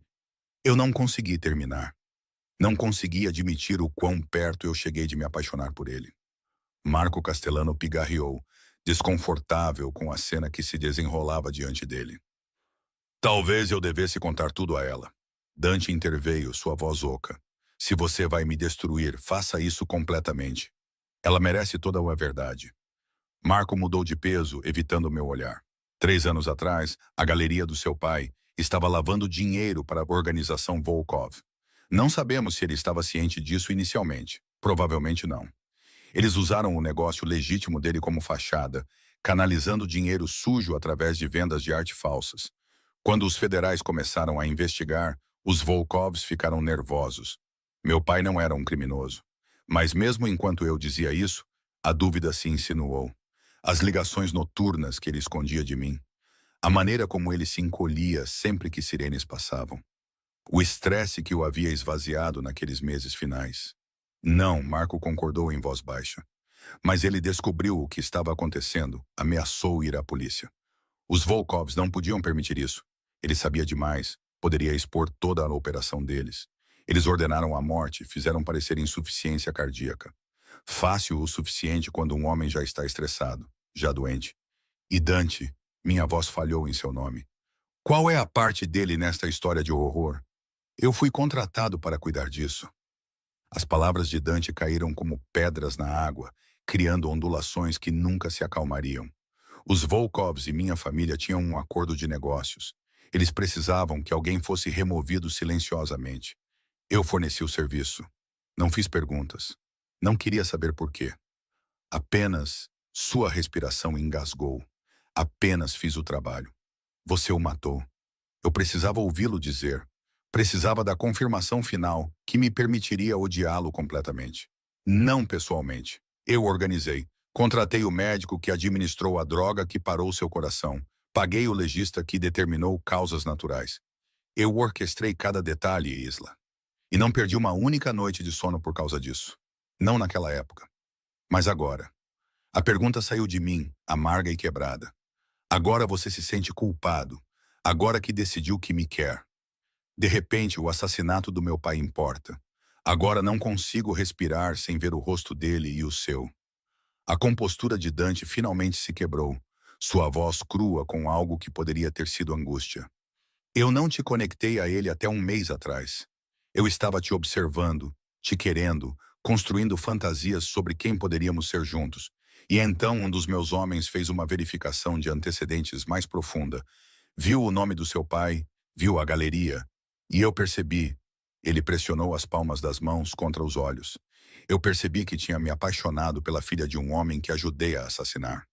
Eu não consegui terminar. Não consegui admitir o quão perto eu cheguei de me apaixonar por ele. Marco Castellano pigarreou, desconfortável com a cena que se desenrolava diante dele. Talvez eu devesse contar tudo a ela. Dante interveio, sua voz oca. Se você vai me destruir, faça isso completamente. Ela merece toda a verdade. Marco mudou de peso, evitando meu olhar. 3 anos atrás, a galeria do seu pai estava lavando dinheiro para a organização Volkov. Não sabemos se ele estava ciente disso inicialmente. Provavelmente não. Eles usaram o negócio legítimo dele como fachada, canalizando dinheiro sujo através de vendas de arte falsas. Quando os federais começaram a investigar, os Volkovs ficaram nervosos. Meu pai não era um criminoso. Mas mesmo enquanto eu dizia isso, a dúvida se insinuou. As ligações noturnas que ele escondia de mim. A maneira como ele se encolhia sempre que sirenes passavam. O estresse que o havia esvaziado naqueles meses finais. Não, Marco concordou em voz baixa. Mas ele descobriu o que estava acontecendo, ameaçou ir à polícia. Os Volkovs não podiam permitir isso. Ele sabia demais, poderia expor toda a operação deles. Eles ordenaram a morte, fizeram parecer insuficiência cardíaca. Fácil o suficiente quando um homem já está estressado, já doente. E Dante, minha voz falhou em seu nome. Qual é a parte dele nesta história de horror? Eu fui contratado para cuidar disso. As palavras de Dante caíram como pedras na água, criando ondulações que nunca se acalmariam. Os Volkovs e minha família tinham um acordo de negócios. Eles precisavam que alguém fosse removido silenciosamente. Eu forneci o serviço. Não fiz perguntas. Não queria saber por quê. Apenas sua respiração engasgou. Apenas fiz o trabalho. Você o matou. Eu precisava ouvi-lo dizer. Precisava da confirmação final que me permitiria odiá-lo completamente. Não pessoalmente. Eu organizei. Contratei o médico que administrou a droga que parou seu coração. Paguei o legista que determinou causas naturais. Eu orquestrei cada detalhe, Isla. E não perdi uma única noite de sono por causa disso. Não naquela época. Mas agora. A pergunta saiu de mim, amarga e quebrada. Agora você se sente culpado. Agora que decidiu que me quer. De repente, o assassinato do meu pai importa. Agora não consigo respirar sem ver o rosto dele e o seu. A compostura de Dante finalmente se quebrou, sua voz crua com algo que poderia ter sido angústia. Eu não te conectei a ele até um mês atrás. Eu estava te observando, te querendo, construindo fantasias sobre quem poderíamos ser juntos. E então um dos meus homens fez uma verificação de antecedentes mais profunda. Viu o nome do seu pai, viu a galeria. E eu percebi. Ele pressionou as palmas das mãos contra os olhos. Eu percebi que tinha me apaixonado pela filha de um homem que ajudei a assassinar.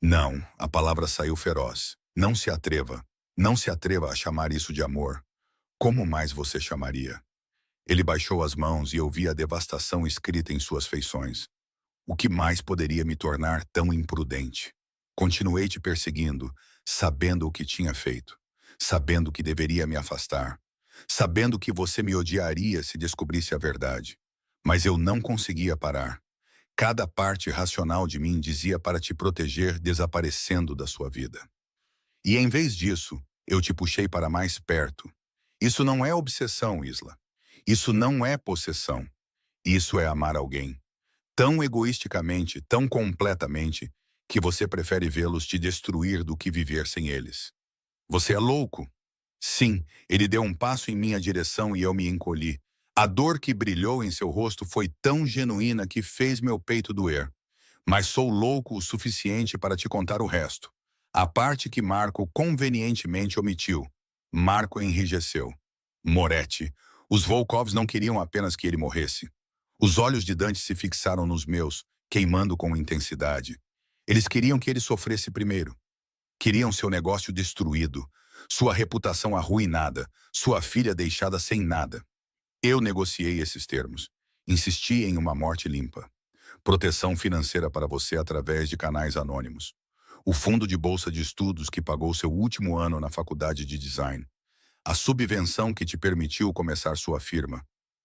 Não, a palavra saiu feroz. Não se atreva. Não se atreva a chamar isso de amor. Como mais você chamaria? Ele baixou as mãos e eu vi a devastação escrita em suas feições. O que mais poderia me tornar tão imprudente? Continuei te perseguindo, sabendo o que tinha feito. Sabendo que deveria me afastar. Sabendo que você me odiaria se descobrisse a verdade. Mas eu não conseguia parar. Cada parte racional de mim dizia para te proteger desaparecendo da sua vida. E em vez disso, eu te puxei para mais perto. Isso não é obsessão, Isla. Isso não é possessão. Isso é amar alguém. Tão egoisticamente, tão completamente, que você prefere vê-los te destruir do que viver sem eles. Você é louco? Sim, ele deu um passo em minha direção e eu me encolhi. A dor que brilhou em seu rosto foi tão genuína que fez meu peito doer. Mas sou louco o suficiente para te contar o resto. A parte que Marco convenientemente omitiu. Marco enrijeceu. Moretti. Os Volkovs não queriam apenas que ele morresse. Os olhos de Dante se fixaram nos meus, queimando com intensidade. Eles queriam que ele sofresse primeiro. Queriam seu negócio destruído, sua reputação arruinada, sua filha deixada sem nada. Eu negociei esses termos. Insisti em uma morte limpa. Proteção financeira para você através de canais anônimos. O fundo de bolsa de estudos que pagou seu último ano na faculdade de design. A subvenção que te permitiu começar sua firma.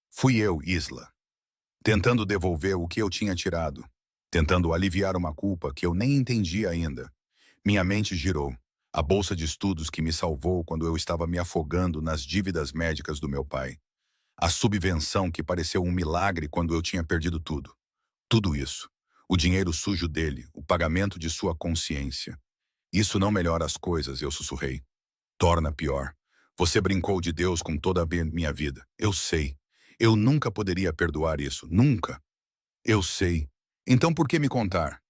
Fui eu, Isla. Tentando devolver o que eu tinha tirado. Tentando aliviar uma culpa que eu nem entendi ainda. Minha mente girou. A bolsa de estudos que me salvou quando eu estava me afogando nas dívidas médicas do meu pai. A subvenção que pareceu um milagre quando eu tinha perdido tudo. Tudo isso. O dinheiro sujo dele, o pagamento de sua consciência. Isso não melhora as coisas, eu sussurrei. Torna pior. Você brincou de Deus com toda a minha vida. Eu sei. Eu nunca poderia perdoar isso. Nunca. Eu sei. Então por que me contar?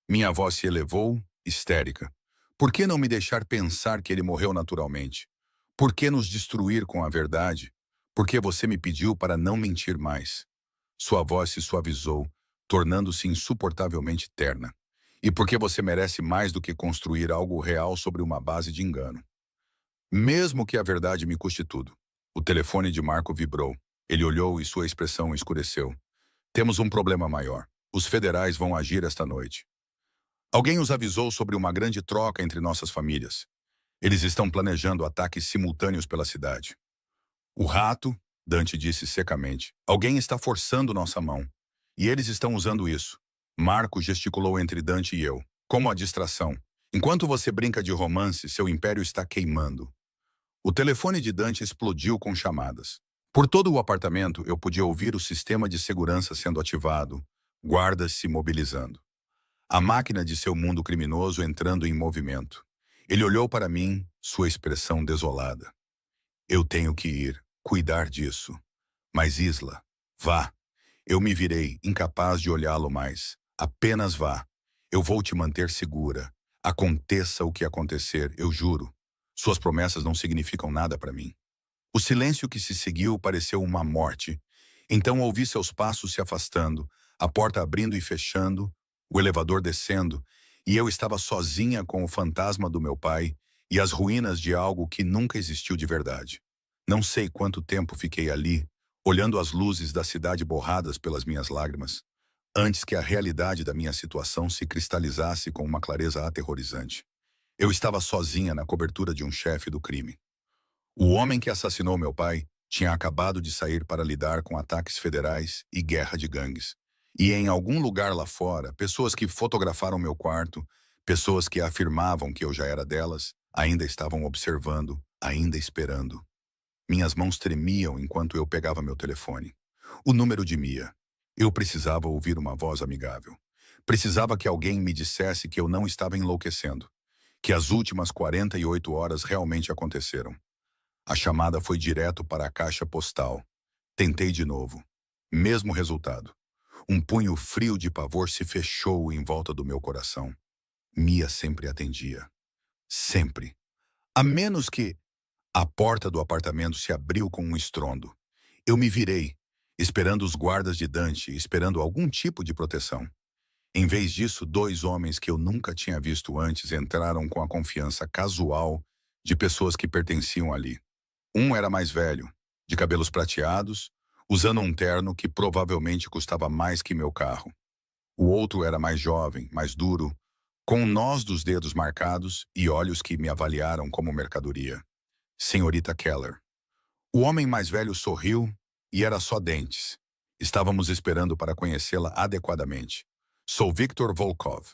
Minha voz se elevou, histérica. Por que não me deixar pensar que ele morreu naturalmente? Por que nos destruir com a verdade? Por que você me pediu para não mentir mais? Sua voz se suavizou, tornando-se insuportavelmente terna. E por que você merece mais do que construir algo real sobre uma base de engano? Mesmo que a verdade me custe tudo. O telefone de Marco vibrou. Ele olhou e sua expressão escureceu. Temos um problema maior. Os federais vão agir esta noite. Alguém os avisou sobre uma grande troca entre nossas famílias. Eles estão planejando ataques simultâneos pela cidade. O rato, Dante disse secamente. Alguém está forçando nossa mão. E eles estão usando isso. Marco gesticulou entre Dante e eu, como a distração. Enquanto você brinca de romance, seu império está queimando. O telefone de Dante explodiu com chamadas. Por todo o apartamento, eu podia ouvir o sistema de segurança sendo ativado, guardas se mobilizando. A máquina de seu mundo criminoso entrando em movimento. Ele olhou para mim, sua expressão desolada. Eu tenho que ir, cuidar disso. Mas Isla, vá. Eu me virei, incapaz de olhá-lo mais. Apenas vá. Eu vou te manter segura. Aconteça o que acontecer, eu juro. Suas promessas não significam nada para mim. O silêncio que se seguiu pareceu uma morte. Então ouvi seus passos se afastando, a porta abrindo e fechando, o elevador descendo, e eu estava sozinha com o fantasma do meu pai e as ruínas de algo que nunca existiu de verdade. Não sei quanto tempo fiquei ali, olhando as luzes da cidade borradas pelas minhas lágrimas, antes que a realidade da minha situação se cristalizasse com uma clareza aterrorizante. Eu estava sozinha na cobertura de um chefe do crime. O homem que assassinou meu pai tinha acabado de sair para lidar com ataques federais e guerra de gangues. E em algum lugar lá fora, pessoas que fotografaram meu quarto, pessoas que afirmavam que eu já era delas, ainda estavam observando, ainda esperando. Minhas mãos tremiam enquanto eu pegava meu telefone. O número de Mia. Eu precisava ouvir uma voz amigável. Precisava que alguém me dissesse que eu não estava enlouquecendo, que as últimas 48 horas realmente aconteceram. A chamada foi direto para a caixa postal. Tentei de novo. Mesmo resultado. Um punho frio de pavor se fechou em volta do meu coração. Mia sempre atendia. Sempre. A menos que a porta do apartamento se abriu com um estrondo. Eu me virei, esperando os guardas de Dante, esperando algum tipo de proteção. Em vez disso, dois homens que eu nunca tinha visto antes entraram com a confiança casual de pessoas que pertenciam ali. Um era mais velho, de cabelos prateados, usando um terno que provavelmente custava mais que meu carro. O outro era mais jovem, mais duro, com nós dos dedos marcados e olhos que me avaliaram como mercadoria. Senhorita Keller. O homem mais velho sorriu e era só dentes. Estávamos esperando para conhecê-la adequadamente. Sou Viktor Volkov.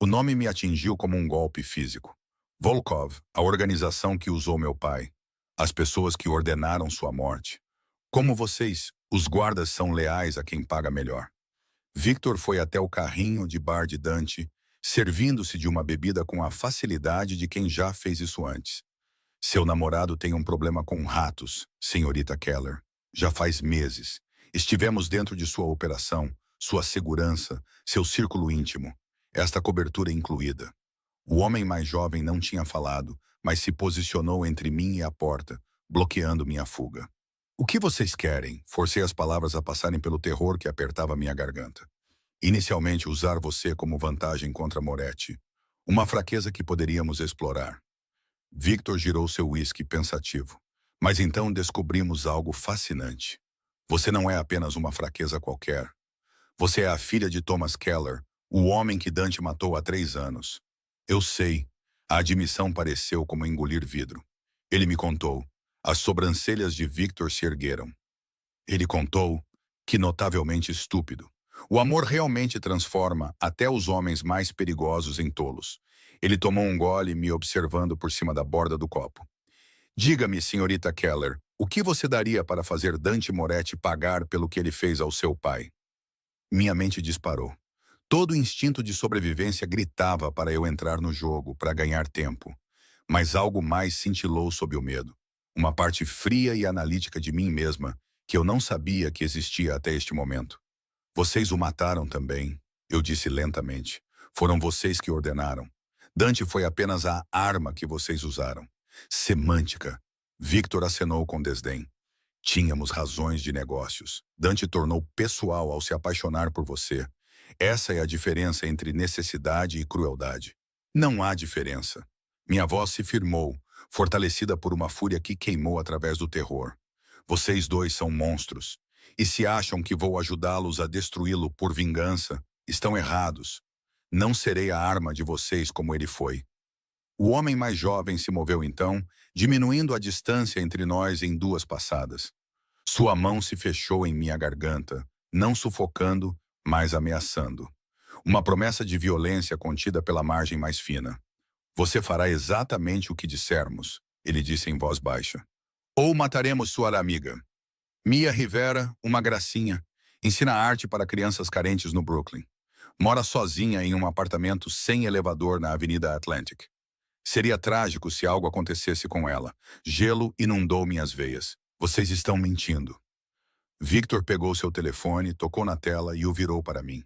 O nome me atingiu como um golpe físico. Volkov, a organização que usou meu pai. As pessoas que ordenaram sua morte. Como vocês, os guardas são leais a quem paga melhor. Victor foi até o carrinho de bar de Dante, servindo-se de uma bebida com a facilidade de quem já fez isso antes. Seu namorado tem um problema com ratos, senhorita Keller. Já faz meses. Estivemos dentro de sua operação, sua segurança, seu círculo íntimo. Esta cobertura incluída. O homem mais jovem não tinha falado, mas se posicionou entre mim e a porta, bloqueando minha fuga. O que vocês querem? Forcei as palavras a passarem pelo terror que apertava minha garganta. Inicialmente usar você como vantagem contra Moretti. Uma fraqueza que poderíamos explorar. Victor girou seu uísque pensativo. Mas então descobrimos algo fascinante. Você não é apenas uma fraqueza qualquer. Você é a filha de Thomas Keller, o homem que Dante matou há 3 anos. Eu sei. A admissão pareceu como engolir vidro. Ele me contou. As sobrancelhas de Victor se ergueram. Ele contou, que notavelmente estúpido. O amor realmente transforma até os homens mais perigosos em tolos. Ele tomou um gole, me observando por cima da borda do copo. Diga-me, senhorita Keller, o que você daria para fazer Dante Moretti pagar pelo que ele fez ao seu pai? Minha mente disparou. Todo o instinto de sobrevivência gritava para eu entrar no jogo, para ganhar tempo. Mas algo mais cintilou sob o medo. Uma parte fria e analítica de mim mesma, que eu não sabia que existia até este momento. Vocês o mataram também, eu disse lentamente. Foram vocês que ordenaram. Dante foi apenas a arma que vocês usaram. Semântica. Victor acenou com desdém. Tínhamos razões de negócios. Dante tornou pessoal ao se apaixonar por você. Essa é a diferença entre necessidade e crueldade. Não há diferença. Minha voz se firmou, fortalecida por uma fúria que queimou através do terror. Vocês dois são monstros. E se acham que vou ajudá-los a destruí-lo por vingança, estão errados. Não serei a arma de vocês como ele foi. O homem mais jovem se moveu então, diminuindo a distância entre nós em duas passadas. Sua mão se fechou em minha garganta, não sufocando, mas ameaçando. Uma promessa de violência contida pela margem mais fina. Você fará exatamente o que dissermos, ele disse em voz baixa. Ou mataremos sua amiga. Mia Rivera, uma gracinha, ensina arte para crianças carentes no Brooklyn. Mora sozinha em um apartamento sem elevador na Avenida Atlantic. Seria trágico se algo acontecesse com ela. Gelo inundou minhas veias. Vocês estão mentindo. Victor pegou seu telefone, tocou na tela e o virou para mim.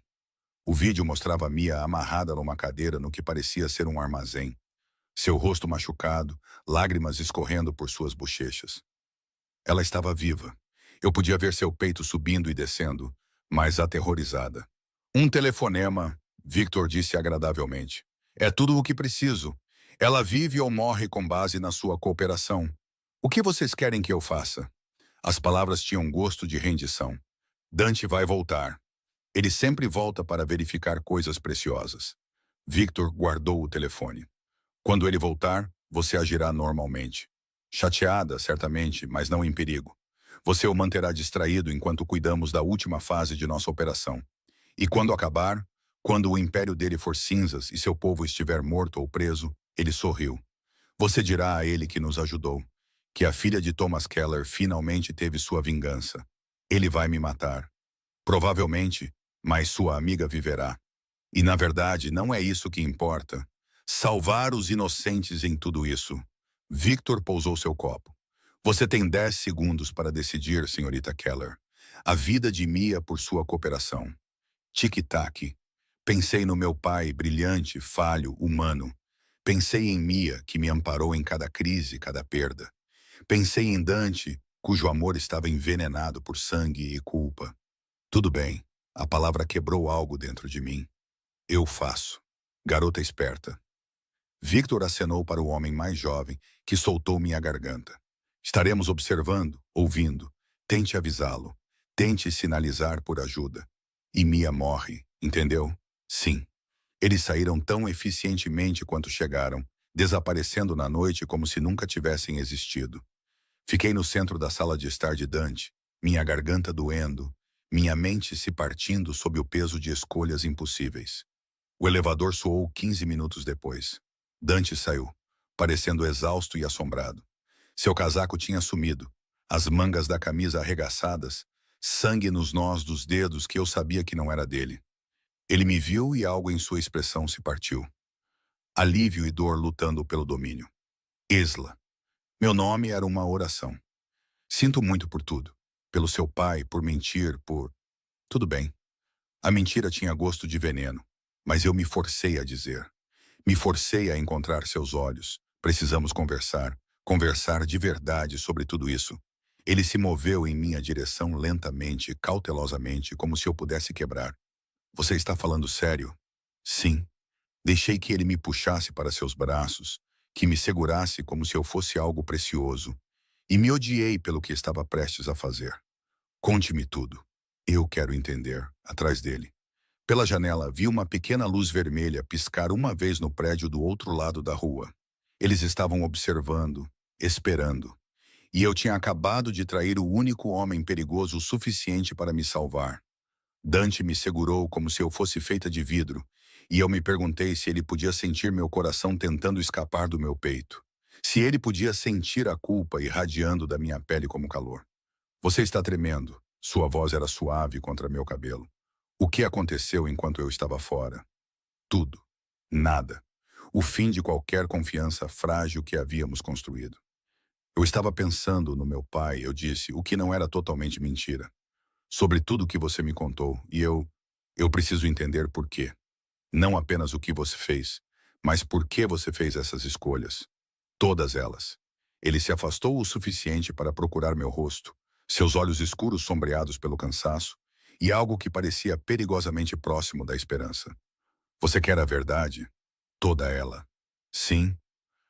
O vídeo mostrava Mia amarrada numa cadeira no que parecia ser um armazém. Seu rosto machucado, lágrimas escorrendo por suas bochechas. Ela estava viva. Eu podia ver seu peito subindo e descendo, mas aterrorizada. Um telefonema, Victor disse agradavelmente. É tudo o que preciso. Ela vive ou morre com base na sua cooperação. O que vocês querem que eu faça? As palavras tinham gosto de rendição. Dante vai voltar. Ele sempre volta para verificar coisas preciosas. Victor guardou o telefone. Quando ele voltar, você agirá normalmente. Chateada, certamente, mas não em perigo. Você o manterá distraído enquanto cuidamos da última fase de nossa operação. E quando acabar, quando o império dele for cinzas e seu povo estiver morto ou preso, ele sorriu. Você dirá a ele que nos ajudou, que a filha de Thomas Keller finalmente teve sua vingança. Ele vai me matar. Provavelmente, mas sua amiga viverá. E na verdade, não é isso que importa. Salvar os inocentes em tudo isso. Victor pousou seu copo. Você tem 10 segundos para decidir, senhorita Keller. A vida de Mia por sua cooperação. Tic-tac. Pensei no meu pai, brilhante, falho, humano. Pensei em Mia, que me amparou em cada crise, cada perda. Pensei em Dante, cujo amor estava envenenado por sangue e culpa. Tudo bem, a palavra quebrou algo dentro de mim. Eu faço. Garota esperta. Victor acenou para o homem mais jovem, que soltou minha garganta. Estaremos observando, ouvindo. Tente avisá-lo. Tente sinalizar por ajuda. E Mia morre, entendeu? Sim. Eles saíram tão eficientemente quanto chegaram, desaparecendo na noite como se nunca tivessem existido. Fiquei no centro da sala de estar de Dante, minha garganta doendo, minha mente se partindo sob o peso de escolhas impossíveis. O elevador soou 15 minutos depois. Dante saiu, parecendo exausto e assombrado. Seu casaco tinha sumido, as mangas da camisa arregaçadas, sangue nos nós dos dedos que eu sabia que não era dele. Ele me viu e algo em sua expressão se partiu. Alívio e dor lutando pelo domínio. Isla. Meu nome era uma oração. Sinto muito por tudo. Pelo seu pai, por mentir, por... Tudo bem. A mentira tinha gosto de veneno, mas eu me forcei a dizer. Me forcei a encontrar seus olhos. Precisamos conversar. Conversar de verdade sobre tudo isso. Ele se moveu em minha direção lentamente, cautelosamente, como se eu pudesse quebrar. Você está falando sério? Sim. Deixei que ele me puxasse para seus braços, que me segurasse como se eu fosse algo precioso, e me odiei pelo que estava prestes a fazer. Conte-me tudo. Eu quero entender, atrás dele. Pela janela, vi uma pequena luz vermelha piscar uma vez no prédio do outro lado da rua. Eles estavam observando, esperando. E eu tinha acabado de trair o único homem perigoso o suficiente para me salvar. Dante me segurou como se eu fosse feita de vidro, e eu me perguntei se ele podia sentir meu coração tentando escapar do meu peito. Se ele podia sentir a culpa irradiando da minha pele como calor. Você está tremendo. Sua voz era suave contra meu cabelo. O que aconteceu enquanto eu estava fora? Tudo. Nada. O fim de qualquer confiança frágil que havíamos construído. Eu estava pensando no meu pai, eu disse, o que não era totalmente mentira. Sobre tudo o que você me contou, e eu preciso entender por quê. Não apenas o que você fez, mas por que você fez essas escolhas. Todas elas. Ele se afastou o suficiente para procurar meu rosto, seus olhos escuros sombreados pelo cansaço, e algo que parecia perigosamente próximo da esperança. Você quer a verdade? Toda ela. Sim.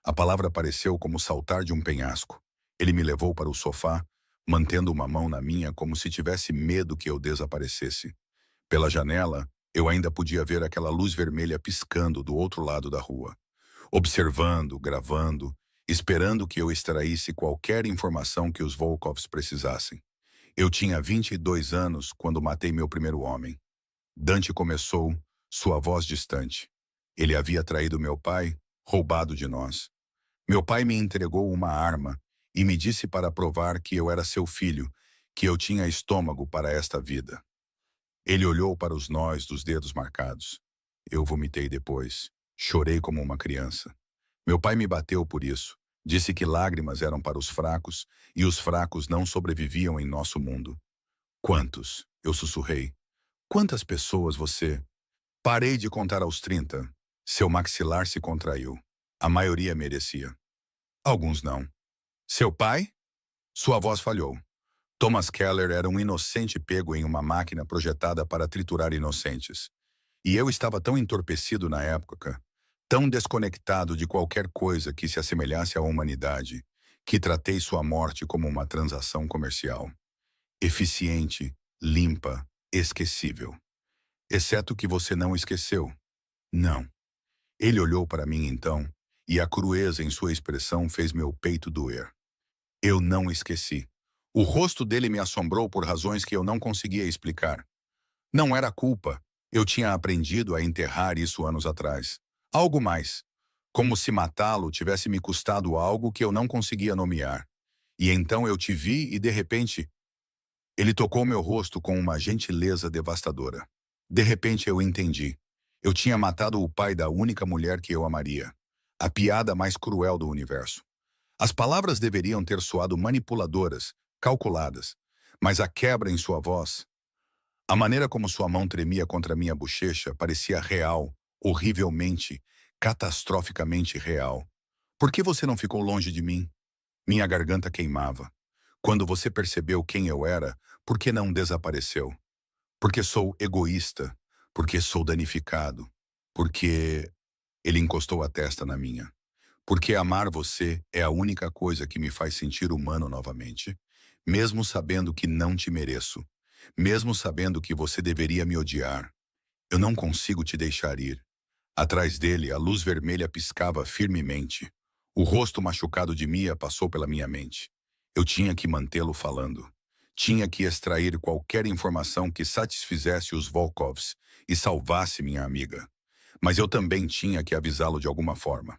A palavra pareceu como saltar de um penhasco. Ele me levou para o sofá, mantendo uma mão na minha como se tivesse medo que eu desaparecesse. Pela janela, eu ainda podia ver aquela luz vermelha piscando do outro lado da rua. observando, gravando, esperando que eu extraísse qualquer informação que os Volkovs precisassem. Eu tinha 22 anos quando matei meu primeiro homem. Dante começou, sua voz distante. Ele havia traído meu pai, roubado de nós. Meu pai me entregou uma arma e me disse para provar que eu era seu filho, que eu tinha estômago para esta vida. Ele olhou para os nós dos dedos marcados. Eu vomitei depois. Chorei como uma criança. Meu pai me bateu por isso. Disse que lágrimas eram para os fracos e os fracos não sobreviviam em nosso mundo. Quantos? Eu sussurrei. Quantas pessoas você... Parei de contar aos 30. Seu maxilar se contraiu. A maioria merecia. Alguns não. Seu pai? Sua voz falhou. Thomas Keller era um inocente pego em uma máquina projetada para triturar inocentes. E eu estava tão entorpecido na época, tão desconectado de qualquer coisa que se assemelhasse à humanidade, que tratei sua morte como uma transação comercial. Eficiente, limpa, esquecível. Exceto que você não esqueceu. Não. Ele olhou para mim então, e a crueza em sua expressão fez meu peito doer. Eu não esqueci. O rosto dele me assombrou por razões que eu não conseguia explicar. Não era culpa. Eu tinha aprendido a enterrar isso anos atrás. Algo mais. Como se matá-lo tivesse me custado algo que eu não conseguia nomear. E então eu te vi e, de repente, ele tocou meu rosto com uma gentileza devastadora. De repente eu entendi. Eu tinha matado o pai da única mulher que eu amaria. A piada mais cruel do universo. As palavras deveriam ter soado manipuladoras, calculadas, mas a quebra em sua voz, a maneira como sua mão tremia contra minha bochecha parecia real, horrivelmente, catastroficamente real. Por que você não ficou longe de mim? Minha garganta queimava. Quando você percebeu quem eu era, por que não desapareceu? Porque sou egoísta, porque sou danificado, porque... Ele encostou a testa na minha. Porque amar você é a única coisa que me faz sentir humano novamente, mesmo sabendo que não te mereço, mesmo sabendo que você deveria me odiar. Eu não consigo te deixar ir. Atrás dele, a luz vermelha piscava firmemente. O rosto machucado de Mia passou pela minha mente. Eu tinha que mantê-lo falando. Tinha que extrair qualquer informação que satisfizesse os Volkovs e salvasse minha amiga. Mas eu também tinha que avisá-lo de alguma forma.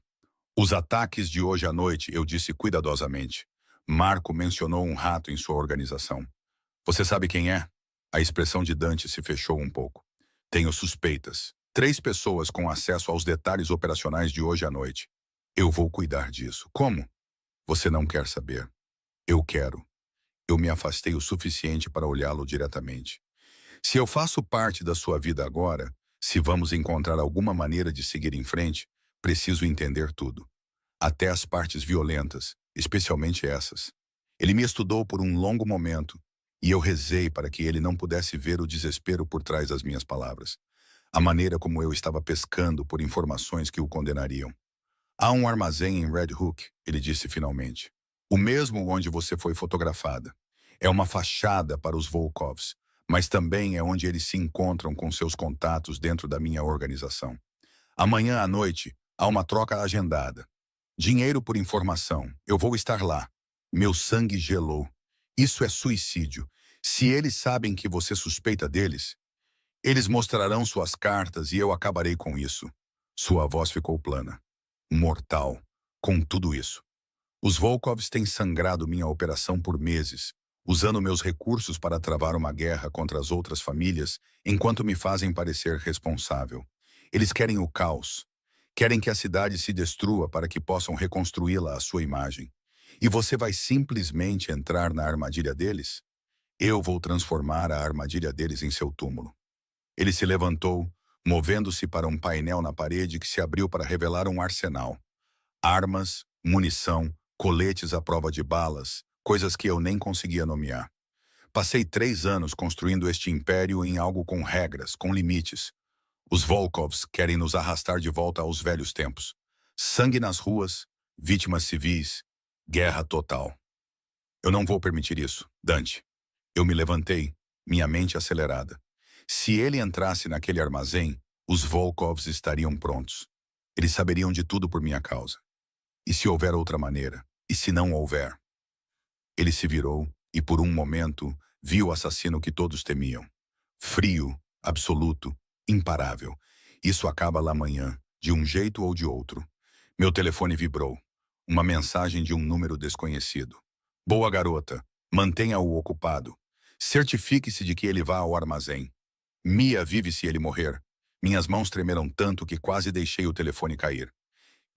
Os ataques de hoje à noite, eu disse cuidadosamente. Marco mencionou um rato em sua organização. Você sabe quem é? A expressão de Dante se fechou um pouco. Tenho suspeitas. 3 pessoas com acesso aos detalhes operacionais de hoje à noite. Eu vou cuidar disso. Como? Você não quer saber. Eu quero. Eu me afastei o suficiente para olhá-lo diretamente. Se eu faço parte da sua vida agora, se vamos encontrar alguma maneira de seguir em frente, preciso entender tudo. Até as partes violentas, especialmente essas. Ele me estudou por um longo momento, e eu rezei para que ele não pudesse ver o desespero por trás das minhas palavras. A maneira como eu estava pescando por informações que o condenariam. Há um armazém em Red Hook, ele disse finalmente. O mesmo onde você foi fotografada. É uma fachada para os Volkovs, mas também é onde eles se encontram com seus contatos dentro da minha organização. Amanhã à noite, há uma troca agendada. Dinheiro por informação. Eu vou estar lá. Meu sangue gelou. Isso é suicídio. Se eles sabem que você suspeita deles, eles mostrarão suas cartas e eu acabarei com isso. Sua voz ficou plana. Mortal. Com tudo isso. Os Volkovs têm sangrado minha operação por meses, usando meus recursos para travar uma guerra contra as outras famílias, enquanto me fazem parecer responsável. Eles querem o caos. Querem que a cidade se destrua para que possam reconstruí-la à sua imagem. E você vai simplesmente entrar na armadilha deles? Eu vou transformar a armadilha deles em seu túmulo. Ele se levantou, movendo-se para um painel na parede que se abriu para revelar um arsenal. Armas, munição, coletes à prova de balas, coisas que eu nem conseguia nomear. Passei 3 anos construindo este império em algo com regras, com limites. Os Volkovs querem nos arrastar de volta aos velhos tempos. Sangue nas ruas, vítimas civis, guerra total. Eu não vou permitir isso, Dante. Eu me levantei, minha mente acelerada. Se ele entrasse naquele armazém, os Volkovs estariam prontos. Eles saberiam de tudo por minha causa. E se houver outra maneira? E se não houver? Ele se virou e, por um momento, viu o assassino que todos temiam. Frio, absoluto, imparável. Isso acaba lá amanhã, de um jeito ou de outro. Meu telefone vibrou. Uma mensagem de um número desconhecido. Boa garota, mantenha-o ocupado. Certifique-se de que ele vá ao armazém. Mia vive se ele morrer. Minhas mãos tremeram tanto que quase deixei o telefone cair.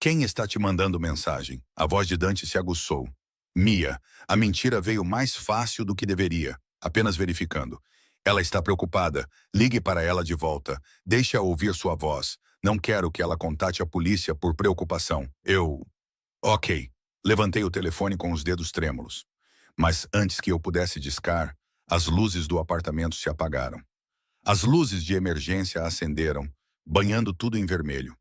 Quem está te mandando mensagem? A voz de Dante se aguçou. Mia, a mentira veio mais fácil do que deveria. Apenas verificando. Ela está preocupada. Ligue para ela de volta. Deixe-a ouvir sua voz. Não quero que ela contate a polícia por preocupação. Ok. Levantei o telefone com os dedos trêmulos. Mas antes que eu pudesse discar, as luzes do apartamento se apagaram. As luzes de emergência acenderam, banhando tudo em vermelho.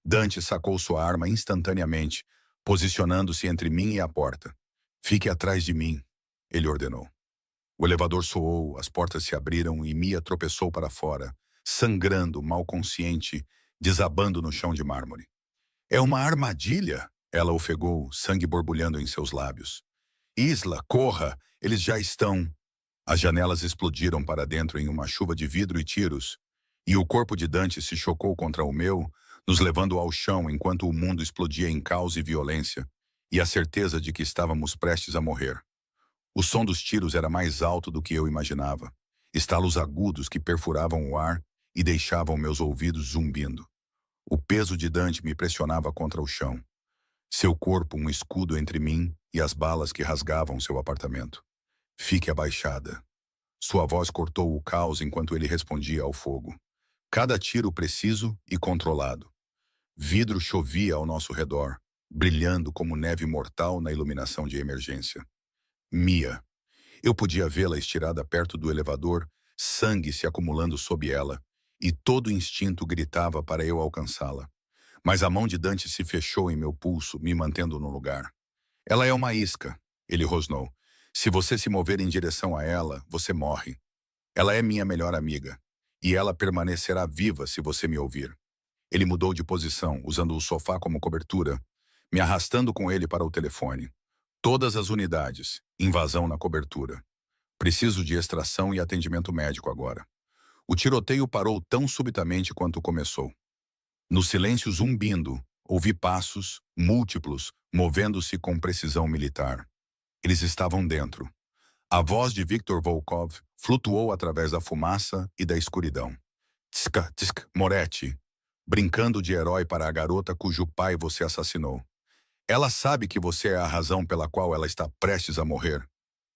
Dante sacou sua arma instantaneamente, posicionando-se entre mim e a porta. Fique atrás de mim, ele ordenou. O elevador soou, as portas se abriram e Mia tropeçou para fora, sangrando, mal consciente, desabando no chão de mármore. É uma armadilha, ela ofegou, sangue borbulhando em seus lábios. Isla, corra, eles já estão... As janelas explodiram para dentro em uma chuva de vidro e tiros, e o corpo de Dante se chocou contra o meu, nos levando ao chão enquanto o mundo explodia em caos e violência, e a certeza de que estávamos prestes a morrer. O som dos tiros era mais alto do que eu imaginava, estalos agudos que perfuravam o ar e deixavam meus ouvidos zumbindo. O peso de Dante me pressionava contra o chão, seu corpo um escudo entre mim e as balas que rasgavam seu apartamento. Fique abaixada. Sua voz cortou o caos enquanto ele respondia ao fogo. Cada tiro preciso e controlado. Vidro chovia ao nosso redor, brilhando como neve mortal na iluminação de emergência. Mia. Eu podia vê-la estirada perto do elevador, sangue se acumulando sob ela, e todo instinto gritava para eu alcançá-la. Mas a mão de Dante se fechou em meu pulso, me mantendo no lugar. Ela é uma isca, ele rosnou. Se você se mover em direção a ela, você morre. Ela é minha melhor amiga, e ela permanecerá viva se você me ouvir. Ele mudou de posição, usando o sofá como cobertura, me arrastando com ele para o telefone. Todas as unidades, invasão na cobertura. Preciso de extração e atendimento médico agora. O tiroteio parou tão subitamente quanto começou. No silêncio zumbindo, ouvi passos, múltiplos, movendo-se com precisão militar. Eles estavam dentro. A voz de Viktor Volkov flutuou através da fumaça e da escuridão. Tska, tsk, Moretti, brincando de herói para a garota cujo pai você assassinou. Ela sabe que você é a razão pela qual ela está prestes a morrer.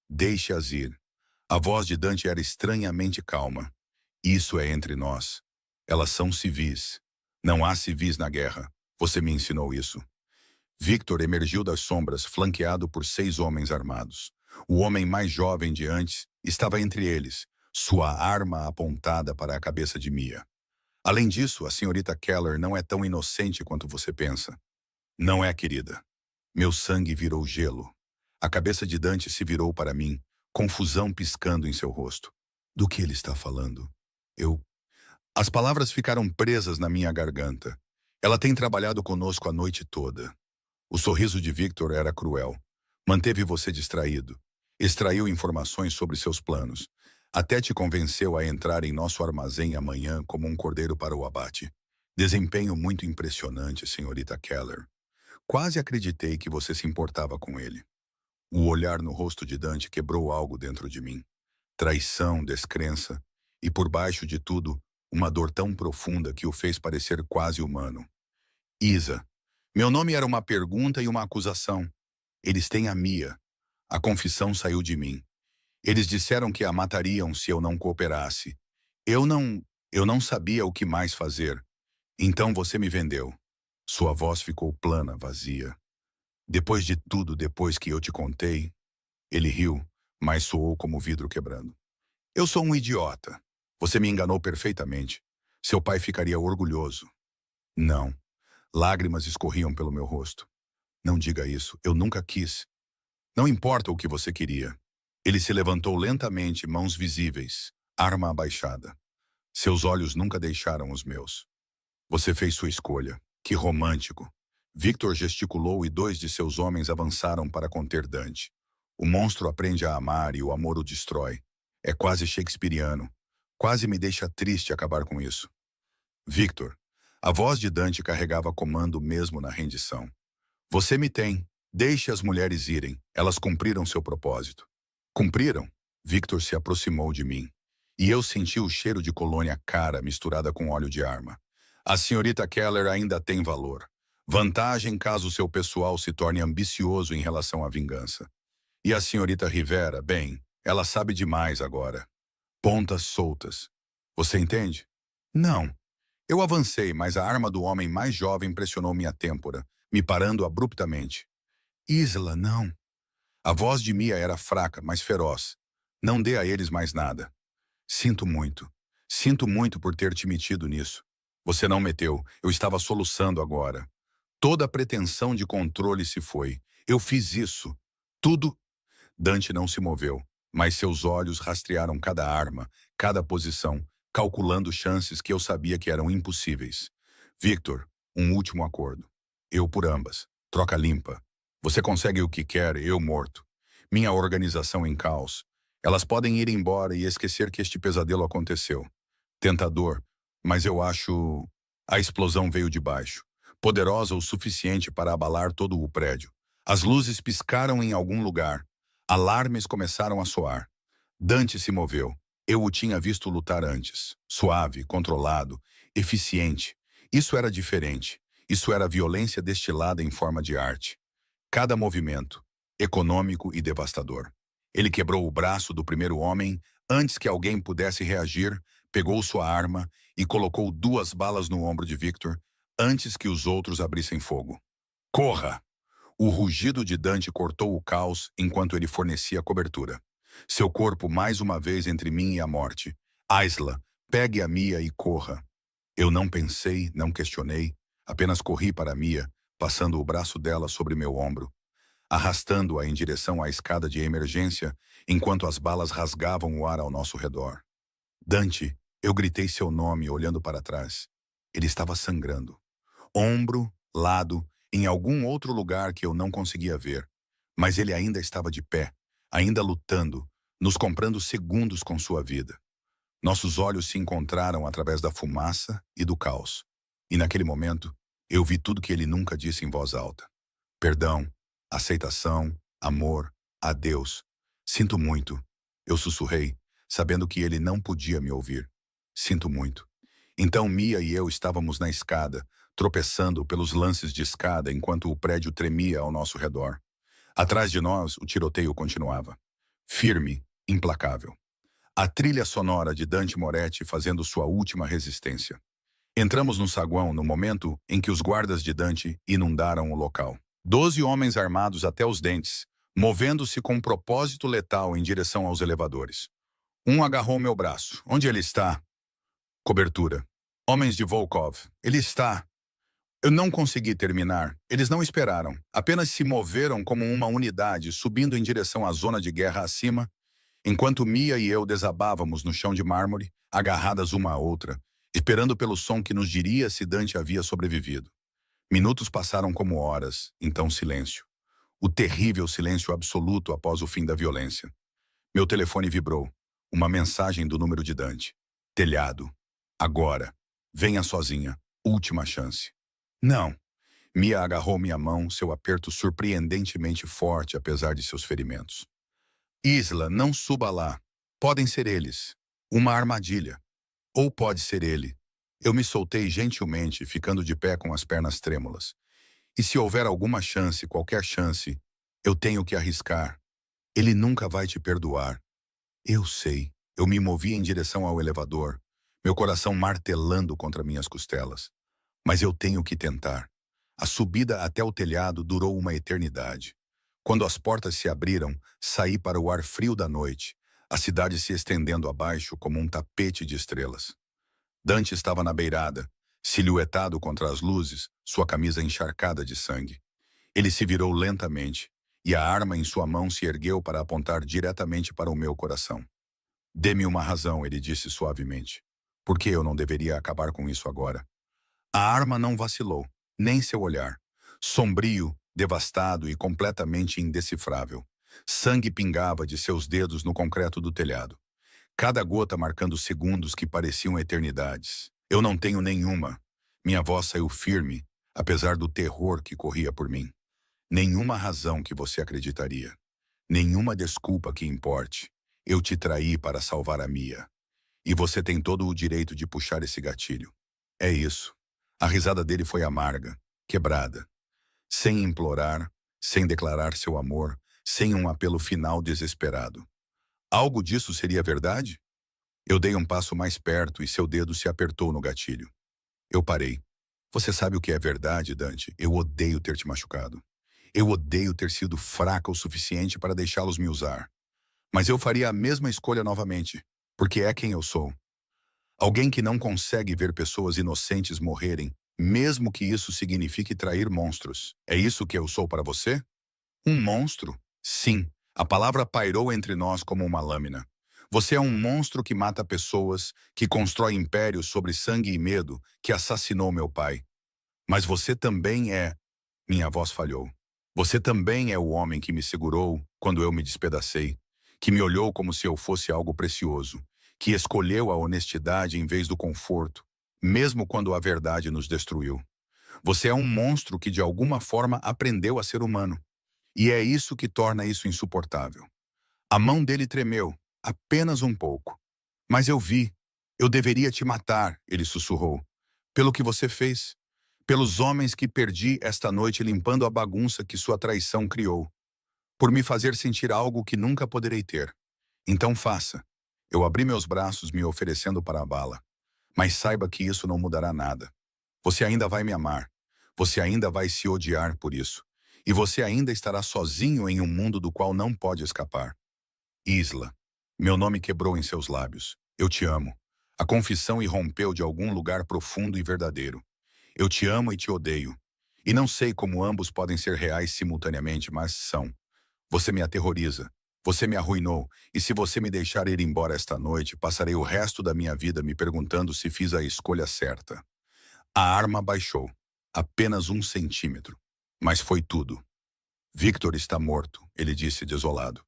Deixe-as ir. A voz de Dante era estranhamente calma. Isso é entre nós. Elas são civis. Não há civis na guerra. Você me ensinou isso. Victor emergiu das sombras, flanqueado por 6 homens armados. O homem mais jovem de antes estava entre eles, sua arma apontada para a cabeça de Mia. Além disso, a senhorita Keller não é tão inocente quanto você pensa. Não é, querida. Meu sangue virou gelo. A cabeça de Dante se virou para mim, confusão piscando em seu rosto. Do que ele está falando? As palavras ficaram presas na minha garganta. Ela tem trabalhado conosco a noite toda. O sorriso de Victor era cruel. Manteve você distraído. Extraiu informações sobre seus planos. Até te convenceu a entrar em nosso armazém amanhã como um cordeiro para o abate. Desempenho muito impressionante, senhorita Keller. Quase acreditei que você se importava com ele. O olhar no rosto de Dante quebrou algo dentro de mim. Traição, descrença e, por baixo de tudo, uma dor tão profunda que o fez parecer quase humano. Isa. Meu nome era uma pergunta e uma acusação. Eles têm a Mia. A confissão saiu de mim. Eles disseram que a matariam se eu não cooperasse. Eu não sabia o que mais fazer. Então você me vendeu. Sua voz ficou plana, vazia. Depois de tudo, depois que eu te contei... Ele riu, mas soou como vidro quebrando. Eu sou um idiota. Você me enganou perfeitamente. Seu pai ficaria orgulhoso. Não. Lágrimas escorriam pelo meu rosto. Não diga isso, eu nunca quis. Não importa o que você queria. Ele se levantou lentamente, mãos visíveis, arma abaixada. Seus olhos nunca deixaram os meus. Você fez sua escolha. Que romântico! Victor gesticulou e 2 de seus homens avançaram para conter Dante. O monstro aprende a amar e o amor o destrói. É quase shakespeariano. Quase me deixa triste acabar com isso. Victor, a voz de Dante carregava comando mesmo na rendição. Você me tem. Deixe as mulheres irem. Elas cumpriram seu propósito. Cumpriram? Victor se aproximou de mim. E eu senti o cheiro de colônia cara misturada com óleo de arma. A senhorita Keller ainda tem valor. Vantagem caso seu pessoal se torne ambicioso em relação à vingança. E a senhorita Rivera, bem, ela sabe demais agora. Pontas soltas. Você entende? Não. Eu avancei, mas a arma do homem mais jovem pressionou minha têmpora, me parando abruptamente. Isla, não. A voz de Mia era fraca, mas feroz. Não dê a eles mais nada. Sinto muito. Sinto muito por ter te metido nisso. Você não meteu. Eu estava soluçando agora. Toda a pretensão de controle se foi. Eu fiz isso. Tudo. Dante não se moveu, mas seus olhos rastrearam cada arma, cada posição, calculando chances que eu sabia que eram impossíveis. Victor, um último acordo. Eu por ambas. Troca limpa. Você consegue o que quer, eu morto. Minha organização em caos. Elas podem ir embora e esquecer que este pesadelo aconteceu. Tentador, mas eu acho... A explosão veio de baixo, poderosa o suficiente para abalar todo o prédio. As luzes piscaram em algum lugar. Alarmes começaram a soar. Dante se moveu. Eu o tinha visto lutar antes. Suave, controlado, eficiente. Isso era diferente. Isso era violência destilada em forma de arte. Cada movimento, econômico e devastador. Ele quebrou o braço do primeiro homem antes que alguém pudesse reagir, pegou sua arma e colocou 2 balas no ombro de Victor antes que os outros abrissem fogo. Corra! O rugido de Dante cortou o caos enquanto ele fornecia cobertura. Seu corpo mais uma vez entre mim e a morte. Isla, pegue a Mia e corra. Eu não pensei, não questionei, apenas corri para a Mia, passando o braço dela sobre meu ombro, arrastando-a em direção à escada de emergência, enquanto as balas rasgavam o ar ao nosso redor. Dante, eu gritei seu nome olhando para trás. Ele estava sangrando. Ombro, lado, em algum outro lugar que eu não conseguia ver. Mas ele ainda estava de pé, ainda lutando, nos comprando segundos com sua vida. Nossos olhos se encontraram através da fumaça e do caos. E naquele momento, eu vi tudo que ele nunca disse em voz alta. Perdão, aceitação, amor, adeus. Sinto muito. Eu sussurrei, sabendo que ele não podia me ouvir. Sinto muito. Então Mia e eu estávamos na escada, tropeçando pelos lances de escada enquanto o prédio tremia ao nosso redor. Atrás de nós, o tiroteio continuava. Firme, implacável. A trilha sonora de Dante Moretti fazendo sua última resistência. Entramos no saguão no momento em que os guardas de Dante inundaram o local. 12 homens armados até os dentes, movendo-se com um propósito letal em direção aos elevadores. Um agarrou meu braço. Onde ele está? Cobertura. Homens de Volkov. Ele está... Eu não consegui terminar. Eles não esperaram. Apenas se moveram como uma unidade, subindo em direção à zona de guerra acima, enquanto Mia e eu desabávamos no chão de mármore, agarradas uma à outra, esperando pelo som que nos diria se Dante havia sobrevivido. Minutos passaram como horas, então silêncio. O terrível silêncio absoluto após o fim da violência. Meu telefone vibrou. Uma mensagem do número de Dante. Telhado. Agora. Venha sozinha. Última chance. Não. Mia agarrou minha mão, seu aperto surpreendentemente forte apesar de seus ferimentos. Isla, não suba lá. Podem ser eles. Uma armadilha. Ou pode ser ele. Eu me soltei gentilmente, ficando de pé com as pernas trêmulas. E se houver alguma chance, qualquer chance, eu tenho que arriscar. Ele nunca vai te perdoar. Eu sei. Eu me movi em direção ao elevador, meu coração martelando contra minhas costelas. Mas eu tenho que tentar. A subida até o telhado durou uma eternidade. Quando as portas se abriram, saí para o ar frio da noite, a cidade se estendendo abaixo como um tapete de estrelas. Dante estava na beirada, silhuetado contra as luzes, sua camisa encharcada de sangue. Ele se virou lentamente, e a arma em sua mão se ergueu para apontar diretamente para o meu coração. Dê-me uma razão, ele disse suavemente. Por que eu não deveria acabar com isso agora? A arma não vacilou. nem seu olhar. Sombrio, devastado e completamente indecifrável. Sangue pingava de seus dedos no concreto do telhado, cada gota marcando segundos que pareciam eternidades. Eu não tenho nenhuma. Minha voz saiu firme, apesar do terror que corria por mim. Nenhuma razão que você acreditaria. Nenhuma desculpa que importe. Eu te traí para salvar a Mia. E você tem todo o direito de puxar esse gatilho. É isso. A risada dele foi amarga, quebrada. Sem implorar, sem declarar seu amor, sem um apelo final desesperado. Algo disso seria verdade? Eu dei um passo mais perto e seu dedo se apertou no gatilho. Eu parei. Você sabe o que é verdade, Dante? Eu odeio ter te machucado. Eu odeio ter sido fraca o suficiente para deixá-los me usar. Mas eu faria a mesma escolha novamente, porque é quem eu sou. Alguém que não consegue ver pessoas inocentes morrerem, mesmo que isso signifique trair monstros. É isso que eu sou para você? Um monstro? Sim. A palavra pairou entre nós como uma lâmina. Você é um monstro que mata pessoas, que constrói impérios sobre sangue e medo, que assassinou meu pai. Mas você também é... Minha voz falhou. Você também é o homem que me segurou quando eu me despedacei, que me olhou como se eu fosse algo precioso, que escolheu a honestidade em vez do conforto, mesmo quando a verdade nos destruiu. Você é um monstro que de alguma forma aprendeu a ser humano. E é isso que torna isso insuportável. A mão dele tremeu, apenas um pouco. Mas eu vi. Eu deveria te matar, ele sussurrou. Pelo que você fez. Pelos homens que perdi esta noite limpando a bagunça que sua traição criou. Por me fazer sentir algo que nunca poderei ter. Então faça. Eu abri meus braços me oferecendo para a bala. Mas saiba que isso não mudará nada. Você ainda vai me amar. Você ainda vai se odiar por isso. E você ainda estará sozinho em um mundo do qual não pode escapar. Isla. Meu nome quebrou em seus lábios. Eu te amo. A confissão irrompeu de algum lugar profundo e verdadeiro. Eu te amo e te odeio. E não sei como ambos podem ser reais simultaneamente, mas são. Você me aterroriza. Você me arruinou. E se você me deixar ir embora esta noite, passarei o resto da minha vida me perguntando se fiz a escolha certa. A arma baixou. Apenas 1 centímetro. Mas foi tudo. Victor está morto, ele disse desolado.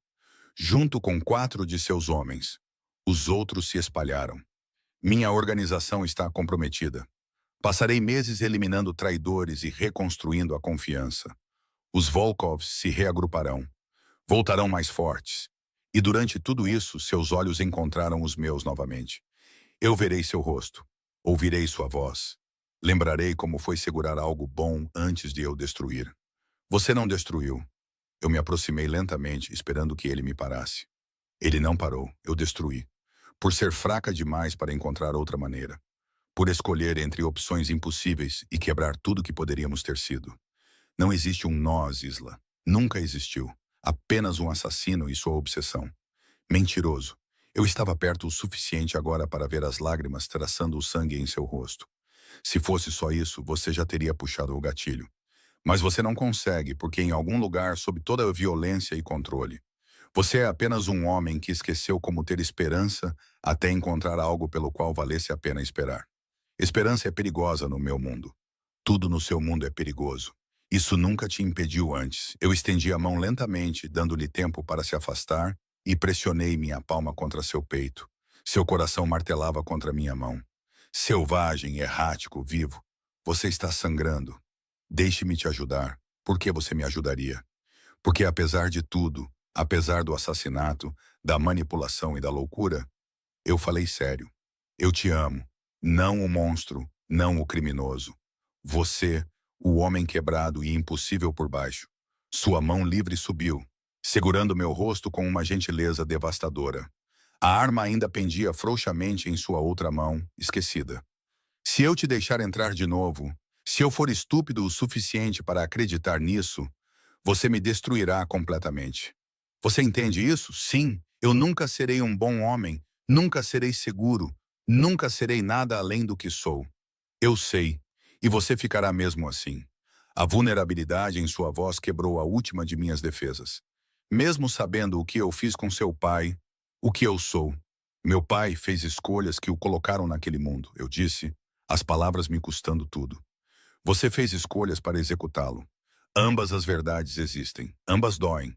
Junto com 4 de seus homens. Os outros se espalharam. Minha organização está comprometida. Passarei meses eliminando traidores e reconstruindo a confiança. Os Volkovs se reagruparão. Voltarão mais fortes. E durante tudo isso, seus olhos encontraram os meus novamente. Eu verei seu rosto. Ouvirei sua voz. Lembrarei como foi segurar algo bom antes de eu destruir. Você não destruiu. Eu me aproximei lentamente, esperando que ele me parasse. Ele não parou. Eu destruí. Por ser fraca demais para encontrar outra maneira. Por escolher entre opções impossíveis e quebrar tudo que poderíamos ter sido. Não existe um nós, Isla. Nunca existiu. Apenas um assassino e sua obsessão. Mentiroso. Eu estava perto o suficiente agora para ver as lágrimas traçando o sangue em seu rosto. Se fosse só isso, você já teria puxado o gatilho. Mas você não consegue, porque em algum lugar, sob toda a violência e controle, você é apenas um homem que esqueceu como ter esperança até encontrar algo pelo qual valesse a pena esperar. Esperança é perigosa no meu mundo. Tudo no seu mundo é perigoso. Isso nunca te impediu antes. Eu estendi a mão lentamente, dando-lhe tempo para se afastar, e pressionei minha palma contra seu peito. Seu coração martelava contra minha mão. Selvagem, errático, vivo. Você está sangrando. Deixe-me te ajudar. Por que você me ajudaria? Porque apesar de tudo, apesar do assassinato, da manipulação e da loucura, eu falei sério. Eu te amo. Não o monstro, não o criminoso. Você, o homem quebrado e impossível por baixo. Sua mão livre subiu, segurando meu rosto com uma gentileza devastadora. A arma ainda pendia frouxamente em sua outra mão, esquecida. Se eu te deixar entrar de novo, se eu for estúpido o suficiente para acreditar nisso, você me destruirá completamente. Você entende isso? Sim, eu nunca serei um bom homem, nunca serei seguro, nunca serei nada além do que sou. Eu sei, e você ficará mesmo assim. A vulnerabilidade em sua voz quebrou a última de minhas defesas. Mesmo sabendo o que eu fiz com seu pai, o que eu sou. Meu pai fez escolhas que o colocaram naquele mundo, eu disse, as palavras me custando tudo. Você fez escolhas para executá-lo. Ambas as verdades existem, ambas doem.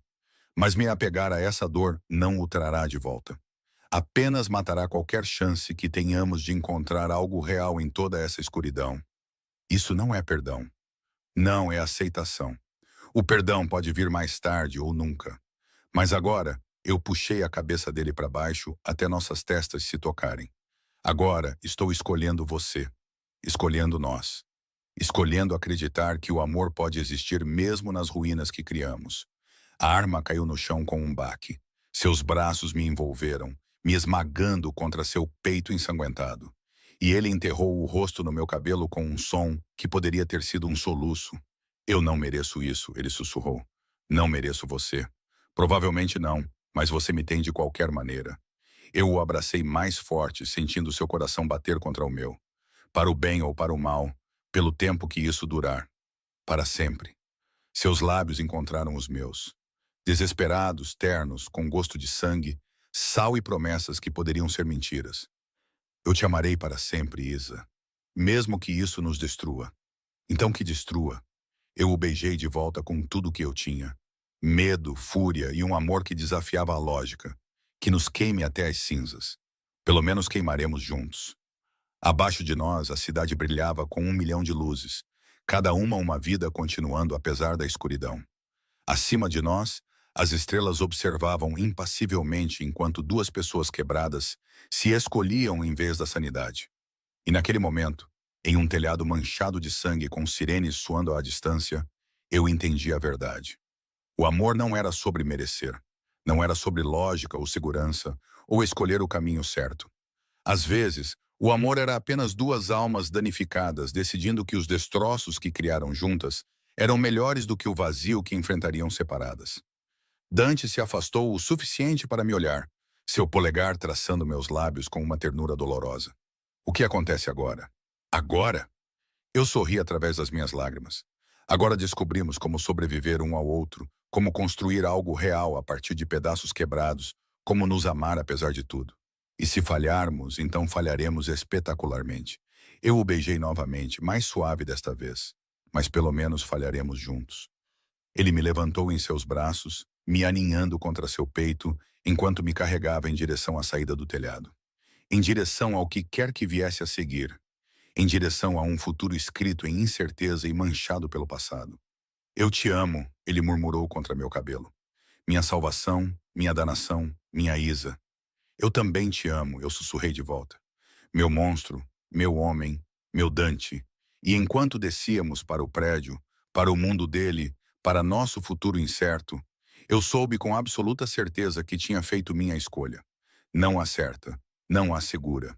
Mas me apegar a essa dor não o trará de volta. Apenas matará qualquer chance que tenhamos de encontrar algo real em toda essa escuridão. Isso não é perdão. Não é aceitação. O perdão pode vir mais tarde ou nunca. Mas agora, eu puxei a cabeça dele para baixo até nossas testas se tocarem. Agora, estou escolhendo você. Escolhendo nós. Escolhendo acreditar que o amor pode existir mesmo nas ruínas que criamos. A arma caiu no chão com um baque. Seus braços me envolveram, me esmagando contra seu peito ensanguentado. E ele enterrou o rosto no meu cabelo com um som que poderia ter sido um soluço. Eu não mereço isso, ele sussurrou. Não mereço você. Provavelmente não, mas você me tem de qualquer maneira. Eu o abracei mais forte, sentindo seu coração bater contra o meu. Para o bem ou para o mal, pelo tempo que isso durar. Para sempre. Seus lábios encontraram os meus. Desesperados, ternos, com gosto de sangue, sal e promessas que poderiam ser mentiras. Eu te amarei para sempre, Isa. Mesmo que isso nos destrua. Então que destrua. Eu o beijei de volta com tudo o que eu tinha. Medo, fúria e um amor que desafiava a lógica. Que nos queime até as cinzas. Pelo menos queimaremos juntos. Abaixo de nós, a cidade brilhava com 1 milhão de luzes. Cada uma vida continuando apesar da escuridão. Acima de nós, as estrelas observavam impassivelmente enquanto duas pessoas quebradas se escolhiam em vez da sanidade. E naquele momento, em um telhado manchado de sangue com sirenes soando à distância, eu entendi a verdade. O amor não era sobre merecer. Não era sobre lógica ou segurança, ou escolher o caminho certo. Às vezes, o amor era apenas duas almas danificadas decidindo que os destroços que criaram juntas eram melhores do que o vazio que enfrentariam separadas. Dante se afastou o suficiente para me olhar, seu polegar traçando meus lábios com uma ternura dolorosa. O que acontece agora? Agora? Eu sorri através das minhas lágrimas. Agora descobrimos como sobreviver um ao outro, como construir algo real a partir de pedaços quebrados, como nos amar apesar de tudo. E se falharmos, então falharemos espetacularmente. Eu o beijei novamente, mais suave desta vez, mas pelo menos falharemos juntos. Ele me levantou em seus braços, me aninhando contra seu peito, enquanto me carregava em direção à saída do telhado. Em direção ao que quer que viesse a seguir. Em direção a um futuro escrito em incerteza e manchado pelo passado. Eu te amo, ele murmurou contra meu cabelo. Minha salvação, minha danação, minha Isa. Eu também te amo, eu sussurrei de volta. Meu monstro, meu homem, meu Dante. E enquanto descíamos para o prédio, para o mundo dele, para nosso futuro incerto, eu soube com absoluta certeza que tinha feito minha escolha. Não a certa, não a segura,